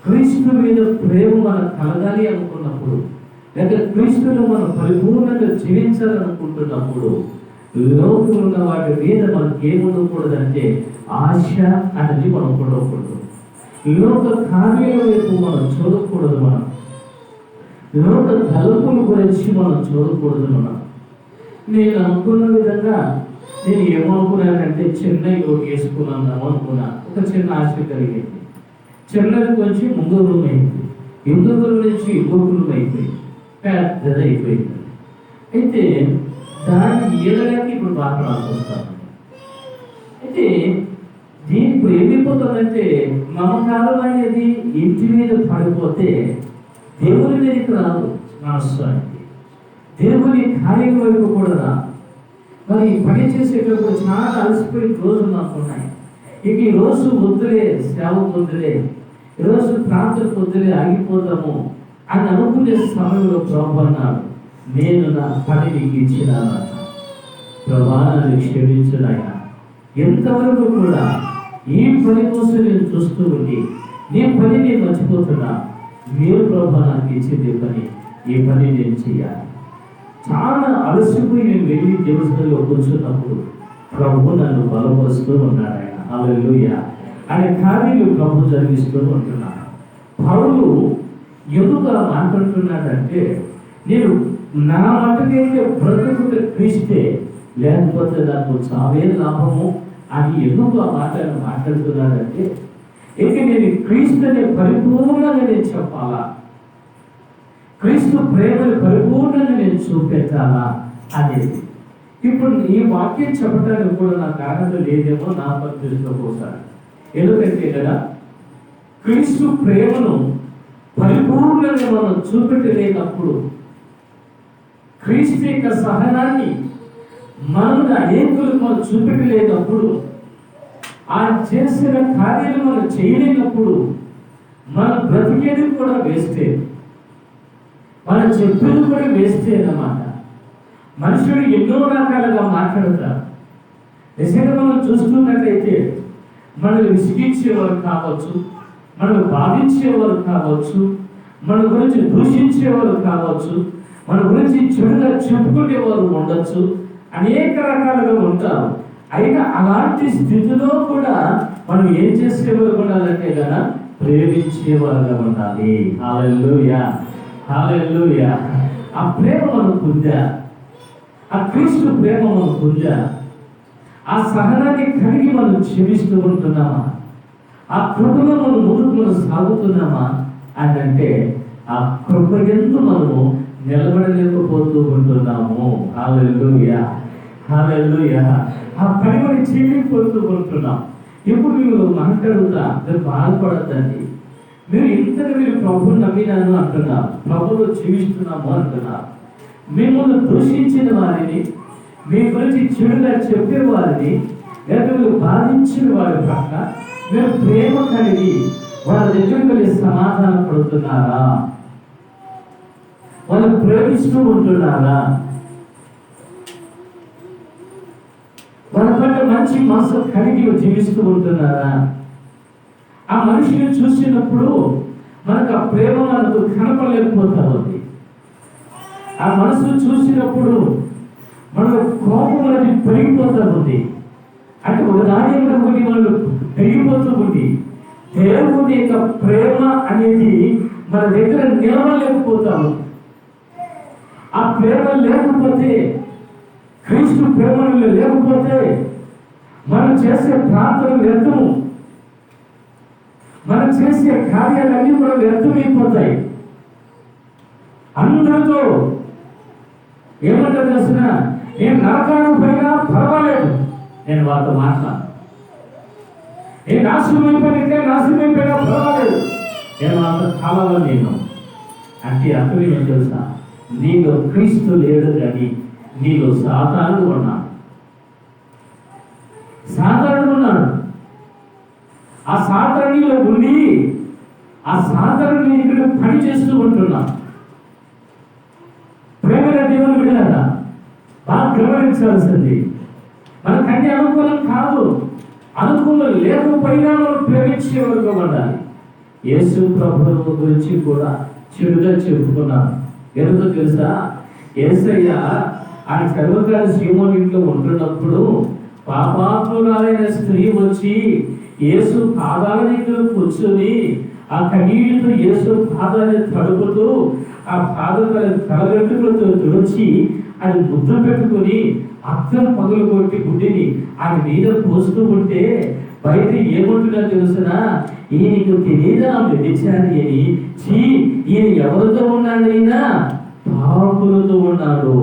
క్రీస్తు మీద ప్రేమ మనం కలగాలి అనుకున్నప్పుడు, లేక క్రీస్తును మనం పరిపూర్ణంగా జీవించాలనుకుంటున్నప్పుడు, లోకంలో ఉన్న వాటి మీద మనకి ఏముండకూడదంటే ఆశ అనేది మనం చూడకూడదు. లోక కార్యాల వైపు మనం చూడకూడదు. మనం లోక తలుపుల గురించి మనం చూడకూడదు. నేను అనుకున్న విధంగా నేను ఏమనుకున్నానంటే చెన్నై ఒకటి వేసుకున్నాను అనుకున్నాను. ఒక చిన్న ఆశ కలిగింది. చెన్నైకి వచ్చి ముందు రూమ్ అయింది, ఇంకొక నుంచి ఇంకొక రూమ్ అయిపోయింది, పెద్దది అయిపోయింది. అయితే దాన్ని ఈదడానికి ఇప్పుడు బాధపడాల్సి వస్తాను. అయితే దీనికి ఏమైపోతుందంటే మమకారం అనేది ఇంటి మీద పడిపోతే దేవుని మీదకి రాదు మనస్సానికి, దేవుని కార్యం వైపు కూడా రా. మరి పని చేసేటప్పుడు చాలా అలసిపోయిన రోజులు నాకు ఉన్నాయి. ఇక ఈ రోజు వద్దులే, సేవ వద్దులే, ఈరోజు ప్రార్థన వద్దులే, ఆగిపోతాము అని అనుకునే సమయంలో ప్రభు అన్నాడు, నేను నా పని నీకు ఇచ్చినాను. ప్రభావాన్ని క్షమించునాయన, ఎంతవరకు కూడా ఈ పని కోసం నేను చూస్తూ ఉండి నీ పని నేను మర్చిపోతున్నా. మీరు ప్రభా నాకు ఇచ్చింది పని, ఈ పని నేను చేయాలి. చాలా అలసిపోయి నేను వెళ్ళి దేవస్థానంలో కూర్చున్నప్పుడు ప్రభు నన్ను బలపరుస్తూ ఉన్నాడు. ఆయన హల్లెలూయా, ఆయన కార్యాలు ప్రభు జరిగిస్తూ ఉంటున్నాడు. పౌలు ఎందుకు అలా మాట్లాడుతున్నాడంటే, నేను నా మటుకైతే బ్రతుకుట క్రీస్తే, లేకపోతే నాకు చావే లాభము అని ఎందుకు ఆ మాటను మాట్లాడుతున్నాడంటే, ఇక నేను క్రీస్తుని పరిపూర్ణంగా నేను చెప్పాలా, క్రీస్తు ప్రేమను పరిపూర్ణంగా నేను చూపెట్టాలా అనేది. ఇప్పుడు ఈ వాక్యం చెప్పడానికి కూడా నాకు ఆనందం లేదేమో నా పరిస్థితిలో పోతాను. ఎందుకంటే కదా క్రీస్తు ప్రేమను పరిపూర్ణంగా మనం చూపెట్టలేనప్పుడు, క్రీస్తు యొక్క సహనాన్ని మనం అనేకులకు మనం చూపెట్టలేనప్పుడు, ఆయన చేసిన కార్యాలు మనం చేయలేనప్పుడు మనం బ్రతికేది కూడా వేస్తే, మనం చెప్పేది కూడా వేస్తే అన్నమాట. మనుషుడు ఎన్నో రకాలుగా మాట్లాడతారు. నిజంగా మనం చూస్తున్నట్లయితే మనల్ని విసిగించేవారు కావచ్చు, మనల్ని బాధించేవారు కావచ్చు, మన గురించి దూషించేవారు కావచ్చు, మన గురించి చెడుగా చెప్పుకునేవారు ఉండొచ్చు, అనేక రకాలుగా ఉంటారు. అయినా అలాంటి స్థితిలో కూడా మనం ఏం చేసేవారు ఉండాలంటే కదా, ప్రేమించేవారుగా ఉండాలి. హల్లెలూయా, హల్లెలూయా. ఆ ప్రేమ మనం పొందా, ఆ క్రీస్తు ప్రేమ మనం పొందా, ఆ సహనాన్ని కలిగి మనం క్షమిస్తూ ఉంటున్నామా, ఆ కృపలో మనం ముందుకు సాగుతున్నామా అని అంటే, ఆ కృప యందు మనము నిలబడలేకపోతూ ఉంటున్నాము. హల్లెలూయా, హల్లెలూయా. ఆ పనిని చేయలేకపోతూ ఉంటున్నాం. ఇప్పుడు మీరు మాట్లాడుతా, మీరు బాధపడద్దండి. మీరు ఇంతగా మీరు ప్రభువుని నమ్మినాను అంటున్నారు, ప్రభువులో జీవిస్తున్నాము అంటున్నారు. మిమ్మల్ని దూషించిన వారిని, మీ గురించి చెడుగా చెప్పేవారిని, లేదా మీరు బాధించిన వారి పట్ల మీరు ప్రేమ కలిగి వాళ్ళ దగ్గరికి వెళ్ళి సమాధానం పడుతున్నారా? వాళ్ళు ప్రేమిస్తూ ఉంటున్నారా? వాళ్ళ పట్ల మంచి మనసు కలిగి జీవిస్తూ ఉంటున్నారా? ఆ మనిషిని చూసినప్పుడు మనకు ఆ ప్రేమ మనకు కనపడలేకపోతా ఉంది. ఆ మనసును చూసినప్పుడు మనకు కోపం అనేది పెరిగిపోతూ ఉంది. అంటే ఒక నాణ్యంగా ఒకటి వాళ్ళు పెరిగిపోతూ ఉంది. దేవుని యొక్క ప్రేమ అనేది మన దగ్గర నిలవలేకపోతాము. ఆ ప్రేమ లేకపోతే, క్రీస్తు ప్రేమలో లేకపోతే మనం చేసే ప్రార్థన వ్యర్థము, మనం చేసే కార్యాలన్నీ కూడా వ్యర్థమైపోతాయి. అందరితో ఏమంటారు తెలిసిన, నేను నరకానికి పోయినా పర్వాలేదు, నేను వాళ్ళతో మాట్లాడు. నేను నాశనమైపోయినా పర్వాలేదు, నేను వాళ్ళతో కావాలో నేను అంటే అర్థం ఏమో తెలుసా, నీలో క్రీస్తు లేడు కానీ నీలో సాతానుడు ఉన్నాడు. సాతానుడు ఉన్నాడు. ఆ సాతానుడిలో ఉండి ఆ సాతానుడిని ఇక్కడ పని చేస్తూ ఉంటున్నాం. ప్రేమ దేవుని విడారా బాగా గమనించాల్సింది. మనకన్నీ అనుకూలం కాదు, అనుకూలం లేకపోయినా మనం ప్రేమించేవారుగా ఉండాలి. యేసు ప్రభువు గురించి కూడా చెడుగా చెప్పుకున్నాను. ఎందుకో తెలుసా, యేసయ్య ఆయన సర్వకాల సీమోని ఇంట్లో ఉంటున్నప్పుడు పాపాత్మురాలైన స్త్రీ వచ్చి యేసు పాదాల దగ్గర కూర్చొని ఆ కన్నీటితో యేసు పాదాన్ని తడుపుతూ ఆ పాదాల తలగట్టులతో తుడిచి అది ముద్ర పెట్టుకొని అద్దం పగులు కొట్టి గుడ్డిని ఆయన మీద పోస్తూ ఉంటే బయట ఏముంటుందో తెలుసునా, ఈయనకు తెలియదా వ్యభిచారి అని, ఈయన ఎవరితో ఉన్నాడు, ఈయన పాపులతో ఉన్నాడు.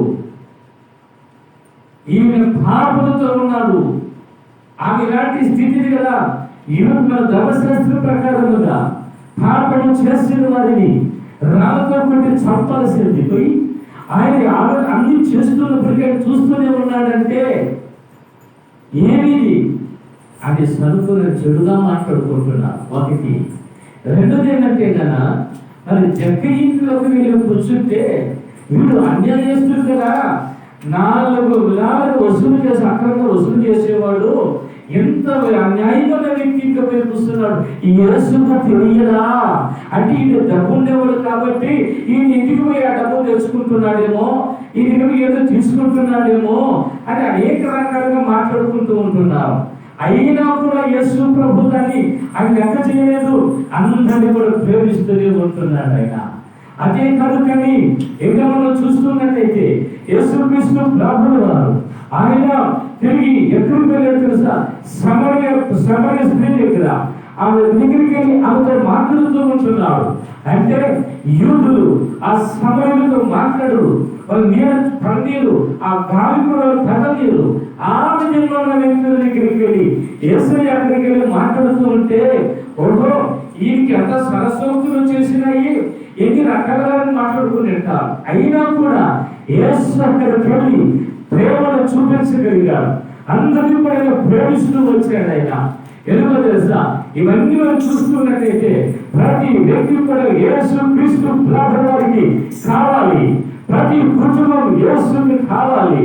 ఈయన పాపలతో ఉన్నాడు. ఆమె ఇలాంటి స్థితిని కదా ఈరోజు మన ధర్మశాస్త్ర ప్రకారముగా పాపము చేసిన వారిని రాళ్ళతో కొట్టి చంపాల్సింది పోయి ఆయన అన్ని చేస్తున్నప్పటికీ చూస్తూనే ఉన్నాడంటే ఏమిది అది సరుకుని చెడుగా మాట్లాడుకుంటున్నా. ఒకటి. రెండోది ఏంటంటే కదా మరి జక్క ఇంట్లోకి వీళ్ళు కూర్చుంటే వీళ్ళు అన్యాయం చేస్తున్నారు కదా, నాలుగు వసూలు చేసి అక్రమంగా వసూలు చేసేవాడు ఎంత అన్యాయమైన వ్యక్తి ఇంకా మీరు చూస్తున్నాడు. ఈ యేసుకు తెలియదా అంటే ఈయన డబ్బు ఉండేవాడు కాబట్టి ఈయన ఇంటికి పోయి ఆ డబ్బు తెచ్చుకుంటున్నాడేమో, ఈయన ఏదో తీసుకుంటున్నాడేమో అని అనేక రకాలుగా మాట్లాడుకుంటూ ఉంటున్నారు. అయినా కూడా యేసు ప్రభు దాన్ని ఆయన లెక్క చేయలేదు. అందరినీ కూడా ప్రేమిస్తూనే ఉంటున్నాడు ఆయన. అదే కాదు కానీ ఇంకా మనం చూస్తున్నట్లయితే యేసుక్రీస్తు ప్రభువు వారు ఆయన తిరిగి ఎక్కడికి వెళ్ళాడు తెలుసా? సమరయ స్త్రీ దగ్గర ఆమె దగ్గరికి వెళ్ళి ఆమెతో మాట్లాడుతూ ఉంటున్నాడు. అంటే యూదులు ఆ సమరయులతో మాట్లాడు వాళ్ళు నీరు పన్నీరు ఆ గాలి కూడా తగనీరు ఆమె జన్మల వ్యక్తుల దగ్గరికి వెళ్ళి యేసయ్య అక్కడికి వెళ్ళి మాట్లాడుతూ ఉంటే ఓహో ఈయనకి ఎంత సరస్వతులు చేసినాయి ఎన్ని రకాలుగా మాట్లాడుకునేటారు. అయినా కూడా యేసు అక్కడికి వెళ్ళి ప్రేమను చూపించగలిగాడు. అందరినీ కూడా ప్రేమిస్తూ వచ్చాడు ఆయన. ఎందుకో తెలుసా? ఇవన్నీ మనం చూస్తున్నట్టయితే ప్రతి వ్యక్తి కూడా యేసు క్రీస్తు ప్రభువు వారికి కావాలి. ప్రతి కుటుంబం యేసుకి కావాలి.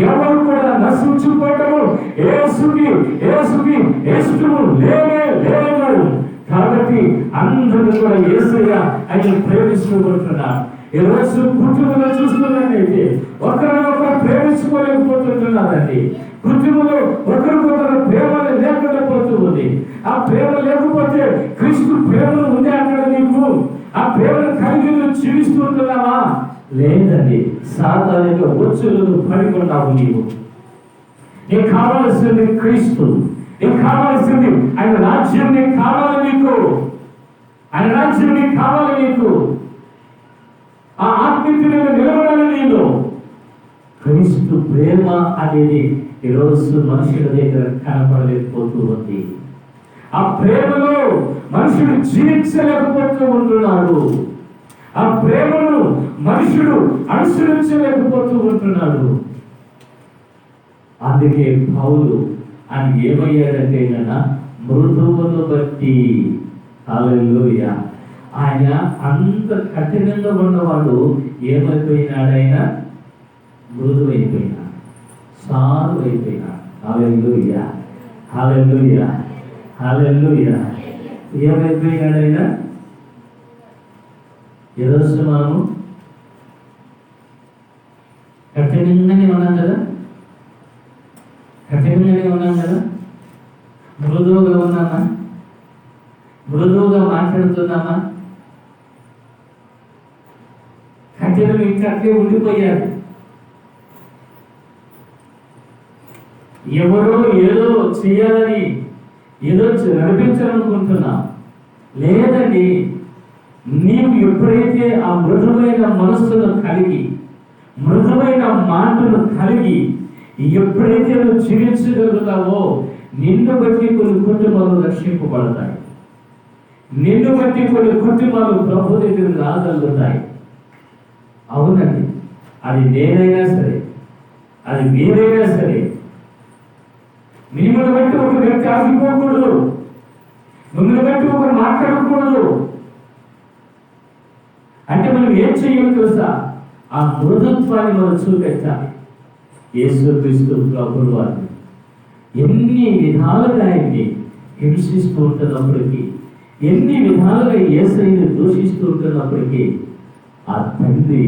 ఎవరు కూడా నశించుకోవటము యేసుకి ఇష్టము లేవు. కాబట్టి అందరూ కూడా యేసయ్య ఆయన ప్రేమిస్తూ ఉంటున్నారు. ఈ రోజు కుటుంబంలో చూస్తున్నట్టయితే ఒకరినొకరు ప్రేమించుకోలేకపోతున్నారండి. కుటుంబంలో ఒకరికొకరు ప్రేమ లేకుండా పోతూ ఉంది. ఆ ప్రేమ లేకపోతే క్రీస్తు ప్రేమను ఉంది అక్కడ నీకు ఆ ప్రేమను కలిగి నువ్వు జీవిస్తుంటున్నావా? లేదండి. సాతానిక వచ్చులను పడికొన్నావు నీవు. నీకు కావాల్సింది క్రీస్తు, నీకు కావాల్సింది ఆయన రాజ్యం. నీకు కావాలి, నీకు ఆయన రాజ్యం నీకు కావాలి. నీకు ఆ ఆత్మీయతను నిలబడాలి. నేను క్రీస్తు ప్రేమ అనేది ఈరోజు మనుషుల దగ్గర కనపడలేకపోతూ ఉంది. ఆ ప్రేమలో మనుషుడు జీవించలేకపోతూ ఉంటున్నాడు. ఆ ప్రేమను మనుషుడు అనుసరించలేకపోతూ ఉంటున్నాడు. అందుకే పౌలు ఆయన ఏమయ్యాడంటే కదా మృదువును బట్టి హల్లెలూయా. ఆయన అంత కఠినంగా ఉన్నవాడు ఏమైపోయినాడు? ఆయన మృదువైపోయినాడు, సారు అయిపోయినాడు. హల్లెలూయా, హల్లెలూయా, హల్లెలూయా. ఏమైపోయినాడు ఆయన? ఈరోజు మనము కఠినంగానే ఉన్నాం కదా, కఠినంగానే ఉన్నాం కదా. మృదువుగా ఉన్నామా? మృదువుగా మాట్లాడుతున్నామా? కఠినం ఇంకా అట్లే ఉండిపోయారు. ఎవరో ఏదో చేయాలని ఏదో నడిపించాలనుకుంటున్నా లేదండి. నీవు ఎప్పుడైతే ఆ మృదువైన మనస్సును కలిగి మృదువైన మాటను కలిగి ఎప్పుడైతే నువ్వు జీవించగలుగుతావో నిన్ను బట్టి కొన్ని కుటుంబాలు రక్షింపబడతాయి. నిన్ను బట్టి కొన్ని కుటుంబాలు ప్రభు దగ్గర రాగలుగుతాయి. అవునండి. అది నేనైనా సరే, అది మీరైనా సరే, మిమ్మల్ని బట్టి ఒక వ్యక్తి ఆగిపోకూడదు, మిమ్మల్ని బట్టి ఒకరు మాట్లాడకూడదు. అంటే మనం ఏం చేయాలి తెలుసా? ఆ మృదుత్వాన్ని మనం చూపించాలి. యేసుక్రీస్తు ప్రభువు వారిని ఎన్ని విధాలుగా ఆయన్ని హింసిస్తూ ఉంటున్నప్పటికీ, ఎన్ని విధాలుగా యేసయ్యను దూషిస్తూ ఉంటున్నప్పటికీ ఆ తండ్రి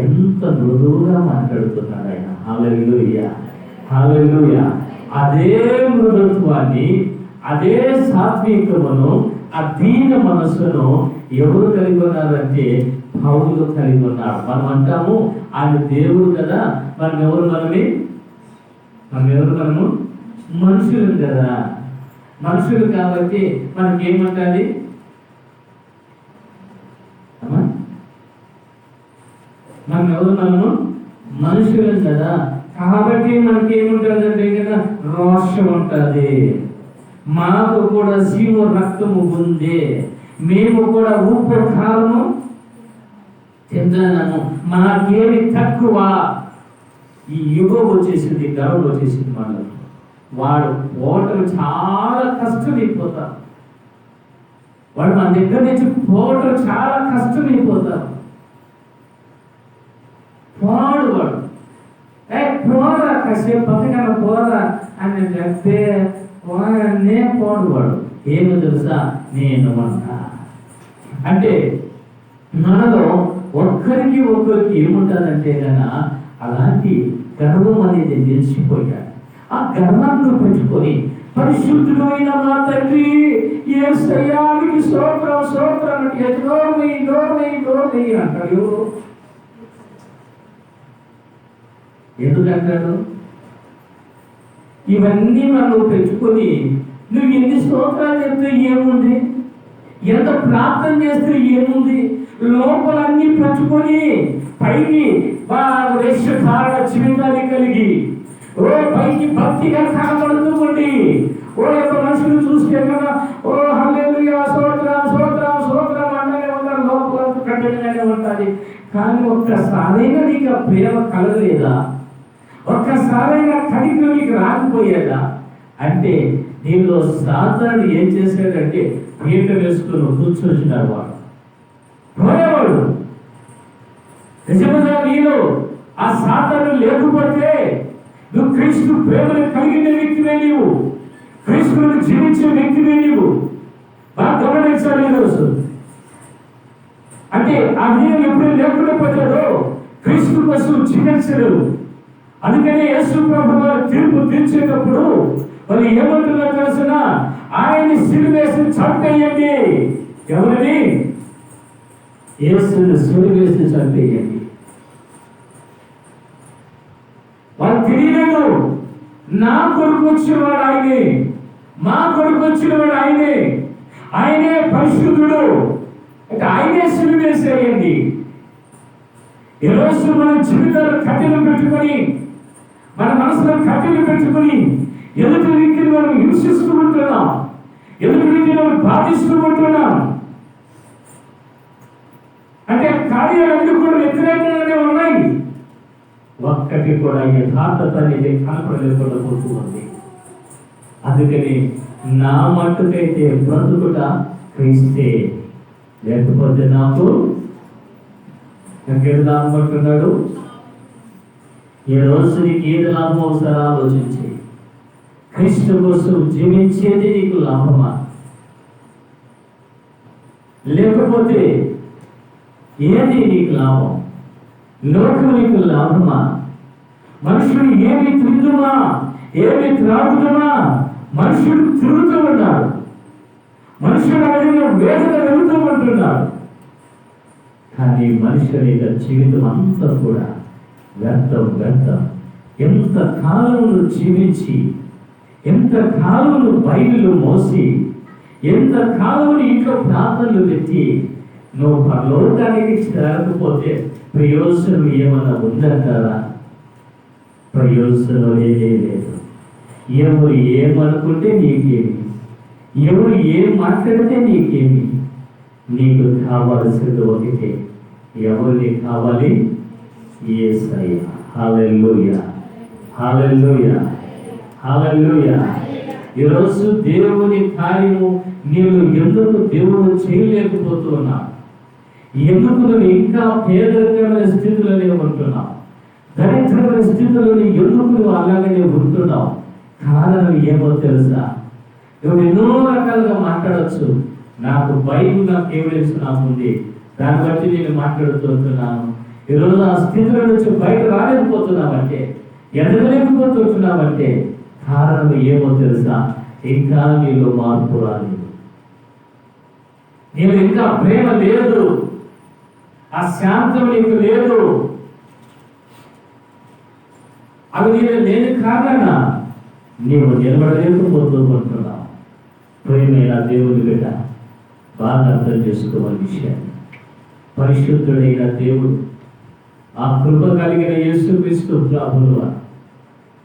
ఎంత మృదువుగా మాట్లాడుతున్నాడు ఆయన. హల్లెలూయా, హల్లెలూయా. అదే మృదుత్వాన్ని, అదే సాత్వికమును, ఆ దీన మనస్సును ఎవరు కలిగి ఉన్నారంటే పౌలు కలిగి ఉన్నారు. మనం అంటాము ఆయన దేవుడు కదా, మనం ఎవరు? మనము మనుషులు కదా. మనుషులు కాబట్టి మనకేమంటాది? మనం ఎవరు? మనము మనుషులం కదా. కాబట్టి మనకి ఏముంటుందంటే కదా రోషం ఉంటుంది. మాకు కూడా జీవ రక్తము ఉంది, మేము కూడా ఉప్పు కాలము తింటాము, మాకేమి తక్కువ. ఈ యుగం వచ్చేసింది, గర్వం వచ్చేసింది మనలో. వాడు పోవటం చాలా కష్టమైపోతారు, వాడు మన దగ్గర నుంచి పోవటం చాలా కష్టమైపోతారు. పోడు వాడు, పోరా కాసేపు పక్కన పోరా అని చెప్తే నే పోడు వాడు. ఏమో తెలుసా, నేను అన్నా అంటే మనలో ఒక్కరికి ఏముంటుందంటే కన్నా అలాంటి గర్వం అనేది నిలిచిపోయాడు. ఆ గర్వాన్ని పెట్టుకొని పరిశుద్ధుడైన మా తండ్రి యేసయ్యానికి స్తోత్రం స్తోత్రం అంటే నోర్మై అంటాడు. ఎందుకంటాడు? ఇవన్నీ మనం పెట్టుకొని నువ్వు ఎన్ని స్తోత్రాలు చెప్తే ఏముంది, ఎంత ప్రార్థన చేస్తే ఏముంది, లోపలన్నీ పెట్టుకొని పైకి వేషధారణ జీవితాన్ని కలిగి పైకి భక్తిగా కనబడుతూ ఉండి యొక్క మనుషులు చూస్తే కదా హల్లెలూయా స్తోత్రం స్తోత్రం స్తోత్రం అంటనే ఉంటారు, లోపలంతా కఠినంగానే ఉంటుంది. కానీ ఒక్కసారైనా నీకు ఆ ప్రేమ కలగలేదా? ఒక్కసారైనా కడికి నీకు రాకపోయేదా? అంటే దీనిలో సాతానుడు ఏం చేశాడంటే పీట వేసుకుని కూర్చొచ్చినాడు. వాడు పోయేవాడు. నిజంగా నీలో ఆ సాతానుడు లేకపోతే నువ్వు క్రీస్తు ప్రేమను కలిగిన వ్యక్తివే, నీవు క్రీస్తును జీవించే వ్యక్తివే. నీవు బాగా గమనించాలి ఈరోజు. అంటే ఆ నీరు ఎప్పుడు లేకుండా పోతాడో క్రీస్తు కోసం జీవించలేవు. అందుకనే యేసు ప్రభువు వారు తీర్పు తీర్చేటప్పుడు వాళ్ళు ఏమంటున్నారు తెలుసిన? ఆయన్ని సిలువేసి చంపేయండి. ఎవరిని? యేసుని సిలువేసి చంపేయండి. వాళ్ళు తెలియలేదు, నా కొడుకు వచ్చినవాడు ఆయనే, మా కొడుకు వచ్చినవాడు ఆయనే, ఆయనే పరిశుద్ధుడు, ఆయనే సిలువేసేయండి. ఈరోజు మన జీవితాలు కట్టెలు పెట్టుకొని, మన మనసులో కట్టెలు పెట్టుకొని ఎదుటి వ్యక్తిని మనం హింసిస్తూ ఉంటున్నాం, ఎదుటి వ్యక్తిని మనం బాధిస్తూ ఉంటున్నాం. అంటే కార్యాలన్నీ కూడా వ్యతిరేకంగానే ఉన్నాయి. ఒక్కటి కూడా యథార్థత అనేది కనపడలేకుండా పోతుంది. అందుకని నా మట్టుకైతే బ్రతుకుట క్రీస్తే, లేకపోతే నాకు ఏది లాభం అంటున్నాడు? ఈ రోజు నీకు ఏది లాభం ఒకసారి ఆలోచించి, క్రీస్తు కోసం జీవించేది నీకు లాభమా, లేకపోతే ఏది నీకు లాభం? లోకం నీకు లాభమా? మనుషుడు ఏమి తిందుమా, ఏమి త్రాగుదమా? మనుషుడు తిరుగుతూ ఉన్నాడు, మనుషుడు అడిగిన వేదన వెళుతూ ఉంటున్నాడు. కానీ మనుషుల యొక్క జీవితం అంతా కూడా వ్యర్థం. ఎంత కాలం జీవించి, ఎంత కాలం బైబిలు మోసి, ఎంత కాలం ఇంట్లో ప్రార్థనలు పెట్టి నువ్వు పరలోకానికి చేరకపోతే ప్రయోజనం ఏమన్నా ఉందంటారా? ప్రయోజనం లేదు. ఎవరు ఏమనుకుంటే నీకేమి, ఎవరు ఏం మాట్లాడితే నీకేమి, నీకు కావాల్సింది ఒకటే. ఎవరు నీకు కావాలి? యేసయ్య. హల్లెలూయా, హల్లెలూయా, హల్లెలూయా. ఈరోజు దేవుని కార్యము నీవు ఎందుకు దేవుడు చేయలేకపోతున్నా? ఎందుకు నువ్వు ఇంకా పేదరికమైన స్థితిలోనే ఉంటున్నావు? దరిద్రమైన స్థితిలోనే ఎందుకు నువ్వు అలాగనే ఉంటున్నావు? కారణం ఏమో తెలుసా? నువ్వు ఎన్నో రకాలుగా మాట్లాడచ్చు. నాకు బైబిల్ నాకు కేవలం ఉంది, దాన్ని బట్టి నేను మాట్లాడుతున్నాను. ఈరోజు ఆ స్థితిలో నుంచి బయట రాలేకపోతున్నావంటే, ఎదగలేకపోతున్నావంటే కారణం ఏమో తెలుసా? ఇంకా నీలో మార్పు రాలేదు, నీవు ఇంకా ప్రేమ లేదు, ఆ శాంతం నీకు లేదు. అవి నేను లేని కారణాన నీవు నిలబడలేకపోతున్నావు. ప్రేమైన దేవుని బిడ్డ, బాగా అర్థం చేసుకోవాలి విషయాన్ని. పరిశుద్ధుడైన దేవుడు, ఆ కృప కలిగిన యేసుక్రీస్తు ప్రభువు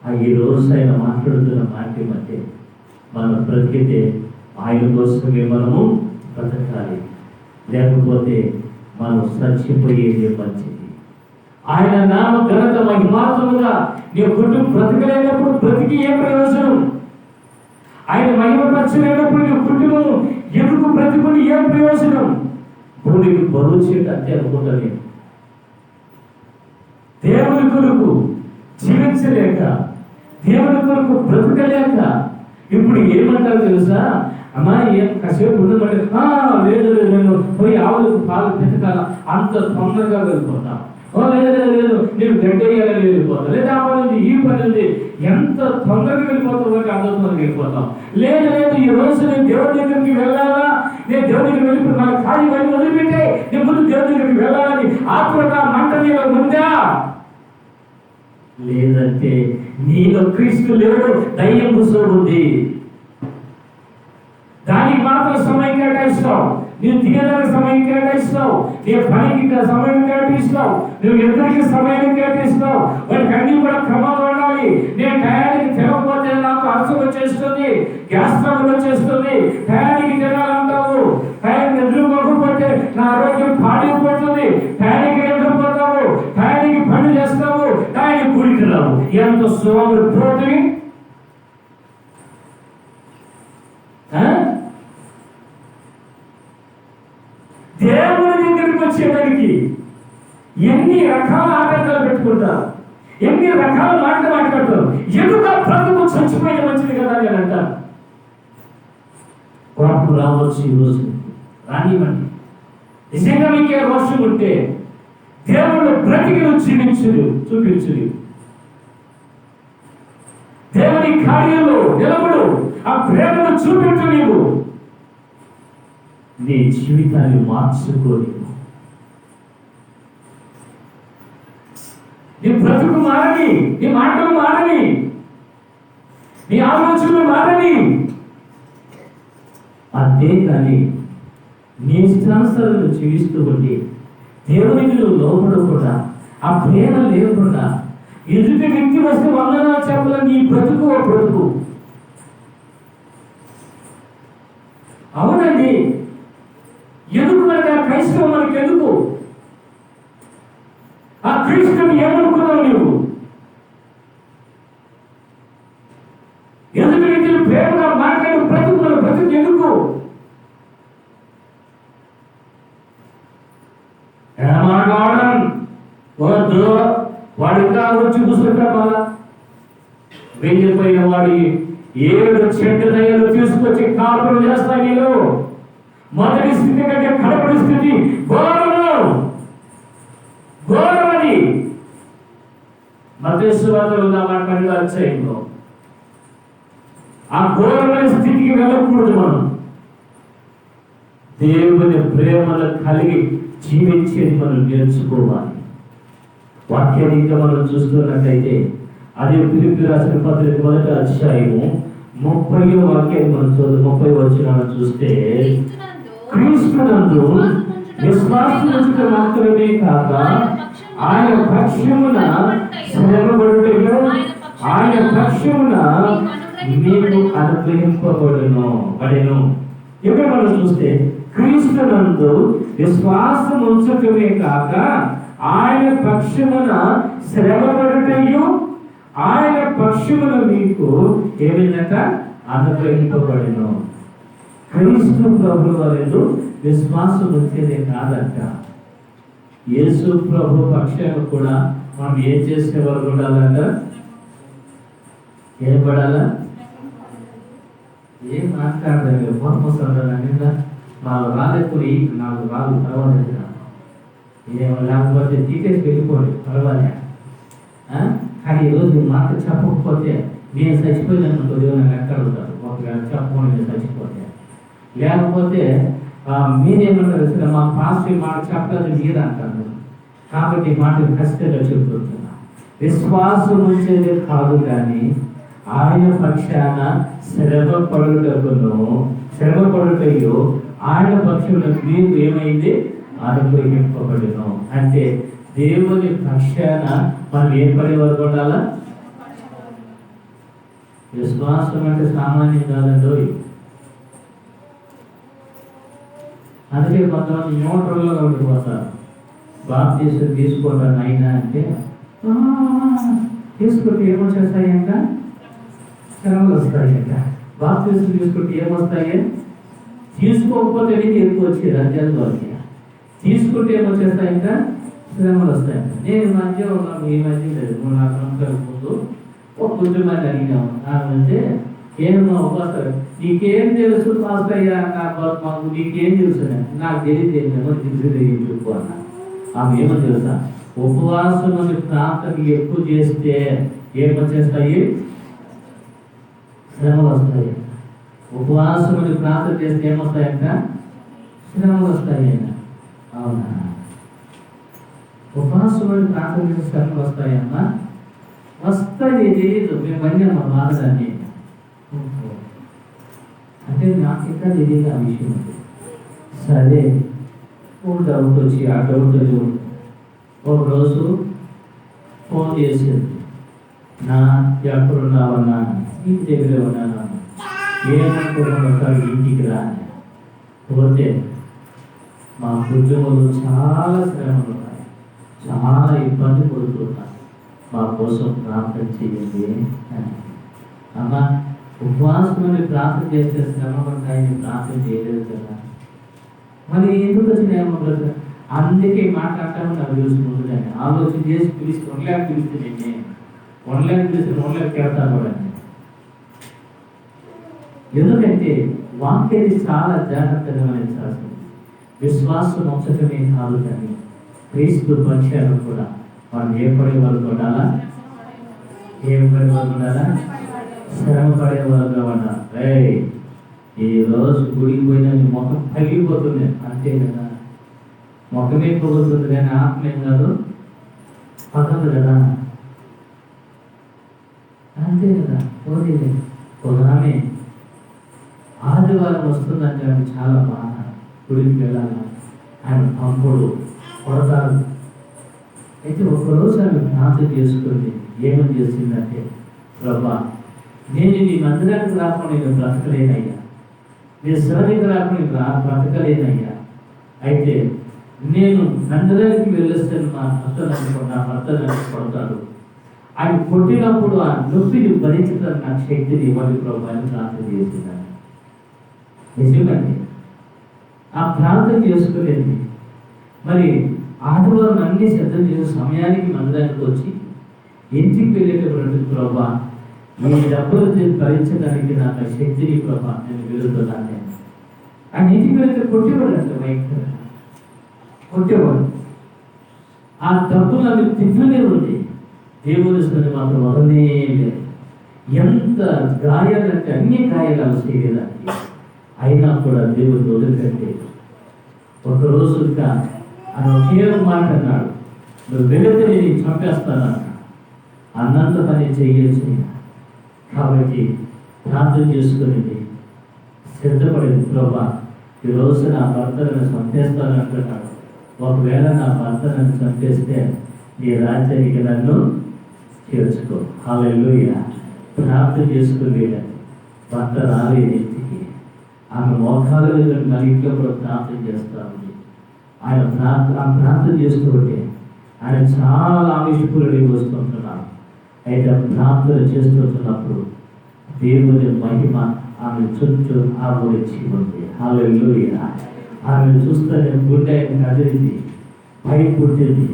ఈ రోజు ఆయన మాట్లాడుతున్న మాట మధ్య మనం బ్రతికితే ఆయన కోసమే మనము బ్రతకాలి, లేకపోతే మనం చచ్చిపోయేది మంచిది. ఆయన నామ ఘనత మహిమాత్మగా నీ కుటుంబం బ్రతకలేనప్పుడు బ్రతికి ఏ ప్రయోజనం? ఆయన మహిమపరచలేనప్పుడు నీ కుటుంబం ఎందుకు బ్రతుకుని ఏం ప్రయోజనం? భూమికి బరువు చేయటం అంతే అనుకుంటా నేను. దేవుని కొరకు జీవించలేక, దేవుని కొరకు బ్రతకలేక ఇప్పుడు ఏమంటారు తెలుసా? అమ్మా ఏం కాసేపు ఉండమంటే లేదు లేదు నేను పోయి ఆవులకు పాలు పెంచగల అంత తొందరగా వెళ్ళిపోతాం. లేదు నేను గడ్డేయాలని వెళ్ళిపోతాం, లేదా ఆ పని ఉంది ఈ పని ఉంది, ఎంత తొందరగా వెళ్ళిపోతాం అంటే అంత తొందరగా వెళ్ళిపోతాం. లేదు ఈ రోజు నేను దేవుడి దగ్గరికి వెళ్ళాలా, నేను దేవుడి దగ్గరికి వెళ్ళిపోయి మన ఖాళీ వెళ్ళి వదిలిపెట్టే నేను ముందు దేవుడి దగ్గరికి వెళ్ళాలని ఆత్మక మంట నీలో ఉందా? లేదంటే నీలో క్రీస్తు లేడు, దయ్యం కూర్చోబుద్ది. దానికి మాత్రం సమయం కేటాయిస్తావు, నువ్వు తినడానికి సమయం కేటాయిస్తావు, నీ పనికి సమయం కేటాయిస్తావు, నువ్వు ఎదురికి సమయం కేటాయిస్తావు. వాటికి అన్ని కూడా క్రమం ఉండాలి. నేను టయానికి తినకపోతే నాకు అలసట వచ్చేస్తుంది, గ్యాస్ ట్రబుల్ వచ్చేస్తుంది, టయానికి తినాలంటావు, టయానికి ఎదురుకోకపోతే నా ఆరోగ్యం పాడైపోతుంది, టయానికి ఎదురుపోతావు, టయానికి పని చేస్తావు, టయానికి గుడికి రావు. ఎంత సోమరు పోతుంది. దేవుని దగ్గరికి వచ్చేదానికి ఎన్ని రకాల ఆటంకాలు పెట్టుకుంటారు, ఎన్ని రకాల మాటలు మాట్లాడతారు. ఎందుకు బ్రతుకు చచ్చిపోయిన మంచిది కదా అని అంటారు. కోపం రావచ్చు ఈరోజు, రానివ్వండి. నిజంగా మీకే రోషం ఉంటే దేవుడు బ్రతికిను జీవించుడు చూపించుడు, దేవుని కార్యంలో నిలబడు, ఆ ప్రేమను చూపించు. నీవు నీ జీవితాన్ని మార్చుకోని, నీ బ్రతుకు మారని, నీ మాటలు మారని, నీ ఆలోచనలు మారని. అంతేకాని నీ ఇష్టానుసారాలు జీవిస్తూ ఉండి దేవునికి నువ్వు లోపడకుండా, ఆ ప్రేమ లేకుండా, ఎదుటి వ్యక్తి వస్తే వందనాలు చెప్పాలని నీ బ్రతుకు ఆ బ్రతుకు. అవునండి, ఎందుకు మనకి ఆ క్రైస్తవం మనకి ఎందుకు? ఆ క్రీస్తుని ఏమనుకున్నావు నువ్వు? ఎందుకు వ్యక్తులు ప్రేమగా మాట్లాడి బ్రతుకు బ్రతుకు ఎందుకు? ఏమాడడం వద్దు, వాడు ఇంకా వచ్చి కూర్చుంటాం. వెళ్ళిపోయిన వాడి 7 చెడ్డ దయ్యాలు తీసుకొచ్చి కాపురం చేస్తాయి. నీలో మొదటి స్థితి కంటే కడపడి స్థితి ఘోరమని మధ్యస్వార్తలు మాట 12వ అధ్యాయంలో ఆ ఘోరమైన స్థితికి వెళ్ళకూడదు. మనం దేవుని ప్రేమను కలిగి జీవించేది మనం నేర్చుకోవాలి. వాక్యాన్ని ఇంకా మనం చూస్తున్నట్టయితే అదే ఫిలిప్పీ రాసిన పత్రిక 1వ అధ్యాయము 30వ వాక్యాన్ని మనం 30వ వచనాన్ని చూస్తే, క్రీస్తునందు విశ్వాసముంచుట మాత్రమే కాక ఆయన పక్షమున శ్రమపడుటయు ఆయన పక్షమున మీకు అనుగ్రహింపబడును. ఇక్కడ మనం చూస్తే క్రీస్తునందు విశ్వాసముంచుటమే కాక ఆయన పక్షమున శ్రమపడుటయు ఆయన పక్షమున మీకు ఏమైందట అనుగ్రహింపబడును. క్రీస్తు ప్రభు వారు విశ్వాసం వచ్చేదే కాదంట. యేసు ప్రభు పక్షాన్ని కూడా మనం ఏం చేసేవారు ఉండాలంట? ఏం పడాలా? ఏం మాట్లాడలేదు పోసంగా నాకు రాలేకపోయి నాకు రాదు పర్వాలేదు, ఏమో లేకపోతే తీసేసి వెళ్ళిపోండి పర్వాలే. కానీ ఈరోజు మాట చెప్పకపోతే నేను చచ్చిపోయినాను దేవుని ఎక్కడ ఉంటారు. ఒకవేళ చెప్పకుండా నేను చచ్చిపోతే, లేకపోతే మీరేమంటారు సరే మా పాస్టర్ మాట చెప్పలేదు మీరు అంటారు. కాబట్టి మాట ఖచ్చితంగా చెబుతున్నా, విశ్వాసం ఉంచేదే కాదు కానీ ఆయన పక్షాన శ్రమపడుటయో ఆయన పక్షంలో మీకు ఏమైంది అనుగ్రహింపబడును. అంటే దేవుని పక్షాన మనం ఏం పడేవారు ఉండాలా? విశ్వాసం అంటే సామాన్యం కాదండి. అందుకే కొంతమంది న్యూట్రల్లో ఉండిపోతారు. బాప్తీసం తీసుకోవడానికి అయినా అంటే తీసుకుంటే ఏమొచ్చేస్తాయంట? శ్రమలు వస్తాయంట. బాప్తీసం తీసుకుంటే ఏమొస్తాయి? తీసుకోకపోతే ఎక్కువ వచ్చేది అధ్యాయుల వరకు. తీసుకుంటే ఏమొచ్చేస్తాయంట? శ్రమలు వస్తాయంట. నేను మధ్య ఉన్నాను, ఈ మధ్య లేదు 3-4 సంవత్సరాల ముందు ఒక కుటుంబాన్ని అడిగాము. అంటే ఏమో వస్తారు, నీకేం తెలుసు పాస్ అయ్యా? మాకు నీకేం తెలుసు? నాకు తెలియదేమో చెప్పు అన్నా. ఆమె ఏమో తెలుసా? ఉపవాసం అని ప్రార్థన ఎక్కువ చేస్తే ఏమొచ్చేస్తాయి? శ్రమలు వస్తాయి. ఉపవాసం అని ప్రార్థన చేస్తే ఏమొస్తాయంట? శ్రమలు వస్తాయంట. అవునా? ఉపవాసం అని ప్రార్థన చేస్తే శ్రమలు వస్తాయమ్మా? వస్తాయి, తెలియదు. మేము అన్నామా బాధదాన్ని అంటే నాకు ఇంకా తెలియదు ఆ విషయం. సరే, ఓ డౌట్ వచ్చి ఆ డౌట్ ఒకరోజు ఫోన్ చేసింది. నా ఎక్కడున్నావన్నా? ఇంటి దగ్గరే ఉన్నాను. ఏమనుకున్నాను ఇంటికి రా. పోతే మా కుటుంబంలో చాలా శ్రమలు ఉన్నాయి, చాలా ఇబ్బంది పడుతున్నాను, మా కోసం ప్రార్థన చేయండి అని. అమ్మ, ఉపవాసం అని ప్రార్థన చేస్తే శ్రమ ఉంటాయని ప్రార్థన చేయలేదు కదా, మరి ఎందుకు వచ్చినాయేమో? అందుకే మాట్లాడతాము. నాకు తెలుసు ముందుగానే ఆలోచన చేసి పిలిస్తే వన్లాక్ పిలిస్తే నేను వన్లాక్ పిలిస్తే వన్లాక్ కేడతాను కూడా. ఎందుకంటే వాక్యాన్ని చాలా జాగ్రత్తగా గమనించాల్సింది. విశ్వాసం వంచకమే కాదు, కానీ క్రీస్తు పక్షాలు కూడా మనం ఏ పడేవారు ఉండాలా? ఏం పడేవారు ఉండాలా? శ్రమ పడేవారుగా ఉండాలి. ఈ రోజు గుడికి పోయినా ముఖం పగిలిపోతుంది అంతే కదా. ముఖమే పోతుంది కానీ ఆత్మ ఏం కాదు, పగదు కదా, అంతే కదా. పోనీ ఒక ఆమె ఆదివారం వస్తుందంటే ఆమె చాలా బాధ. గుడికి వెళ్ళాలి, ఆయన పంపుడు కొడతారు. అయితే ఒకరోజు ఆమె ప్రార్థన చేసుకుంది. ఏమని చేసిందంటే, ప్రభా, నేను నీ మందిరానికి రాకుండా నేను బ్రతకలేనయ్యా, నీ సరికి రాకుండా బ్రతకలేనయ్యా. అయితే నేను మందిరానికి వెళ్ళొస్తాను, నా భర్త నన్ను కొడతాడు. ఆయన కొట్టినప్పుడు ఆ నొప్పిని భరించడానికి నాకు శక్తిని ఇవ్వాలి ప్రభా అని ప్రార్థన చేసిందని. నిజమండి, ఆ ప్రార్థన చేసుకునేది. మరి ఆదివారం అన్ని సిద్ధం చేసే సమయానికి మందిరానికి వచ్చి ఇంటికి వెళ్ళేటప్పుడు ప్రభా, మీ డబ్బులు భరించడానికి నాకు శక్తిని ప్రభా నేను వెళ్తున్నాను. ఆయన ఇంటికి వెళ్తే కొట్టేవాడు అంటే వైఖరి కొట్టేవాడు. ఆ డబ్బులు అవి తిప్పనే ఉంది. దేవుని సరి మాత్రం వదలనే లేదు. ఎంత గాయాలంటే అన్ని గాయాలు చేయడానికి అయినా కూడా దేవుడు వదిలిపెట్టే. ఒకరోజు ఆయన ఒకే మాట అన్నాడు, నువ్వు వెళితే నేను చంపేస్తాను అన్నంత పని చేయొచ్చు. కాబట్టి ప్రార్థన చేసుకునేది, సిద్ధపడింది. ప్రభా, ఈరోజు నా భర్తను చంపేస్తాను అంటున్నాడు. ఒకవేళ నా భర్తను చంపేస్తే నీ రాజ్యానికి నన్ను చేర్చుకో. హల్లెలూయా. ప్రార్థన చేసుకునేది. భర్త రాలేదు ఇంటికి. ఆమె మోకాల దగ్గర మన ఇంట్లో కూడా ప్రార్థన చేస్తా ఉంది. ఆయన ప్రార్థన చేస్తుంటే ఆయన చాలా ఆవిష్కరుడి వస్తుంటున్నాడు. అయితే ప్రార్థన చేస్తున్నప్పుడు దేవుని మహిమ ఆమె చుట్టూ ఆవరించి ఉంది. హల్లెలూయా. ఆమె చూస్తేనే గుండె కదిలింది, పై పుట్టింది,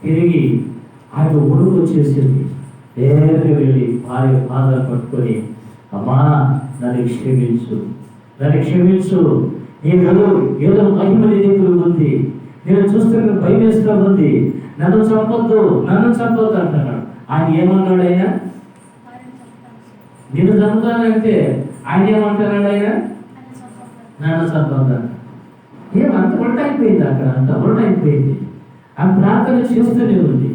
తిరిగి ఆయన ఉడుకు వచ్చేసింది. నేరుగా వెళ్ళి భార్య బాధ పట్టుకొని, అమ్మా నన్ను క్షమించు, నన్ను క్షమించు, ఏదో మహిమ దగ్గర ఉంది, నేను చూస్తే భయం వేస్తూ ఉంది, నన్ను చంపొద్దు అంటున్నాడు. ఆయన ఏమన్నాడు? ఆయన నేను చంపుతానంటే ఆయన ఏమంటున్నాడు? ఆయన నన్ను చంపొద్దు. ఏమంత ఉల్ట అయిపోయింది, అక్కడ అంత ఉల్ట అయిపోయింది. ఆ ప్రార్థన చేస్తూనే ఉంది.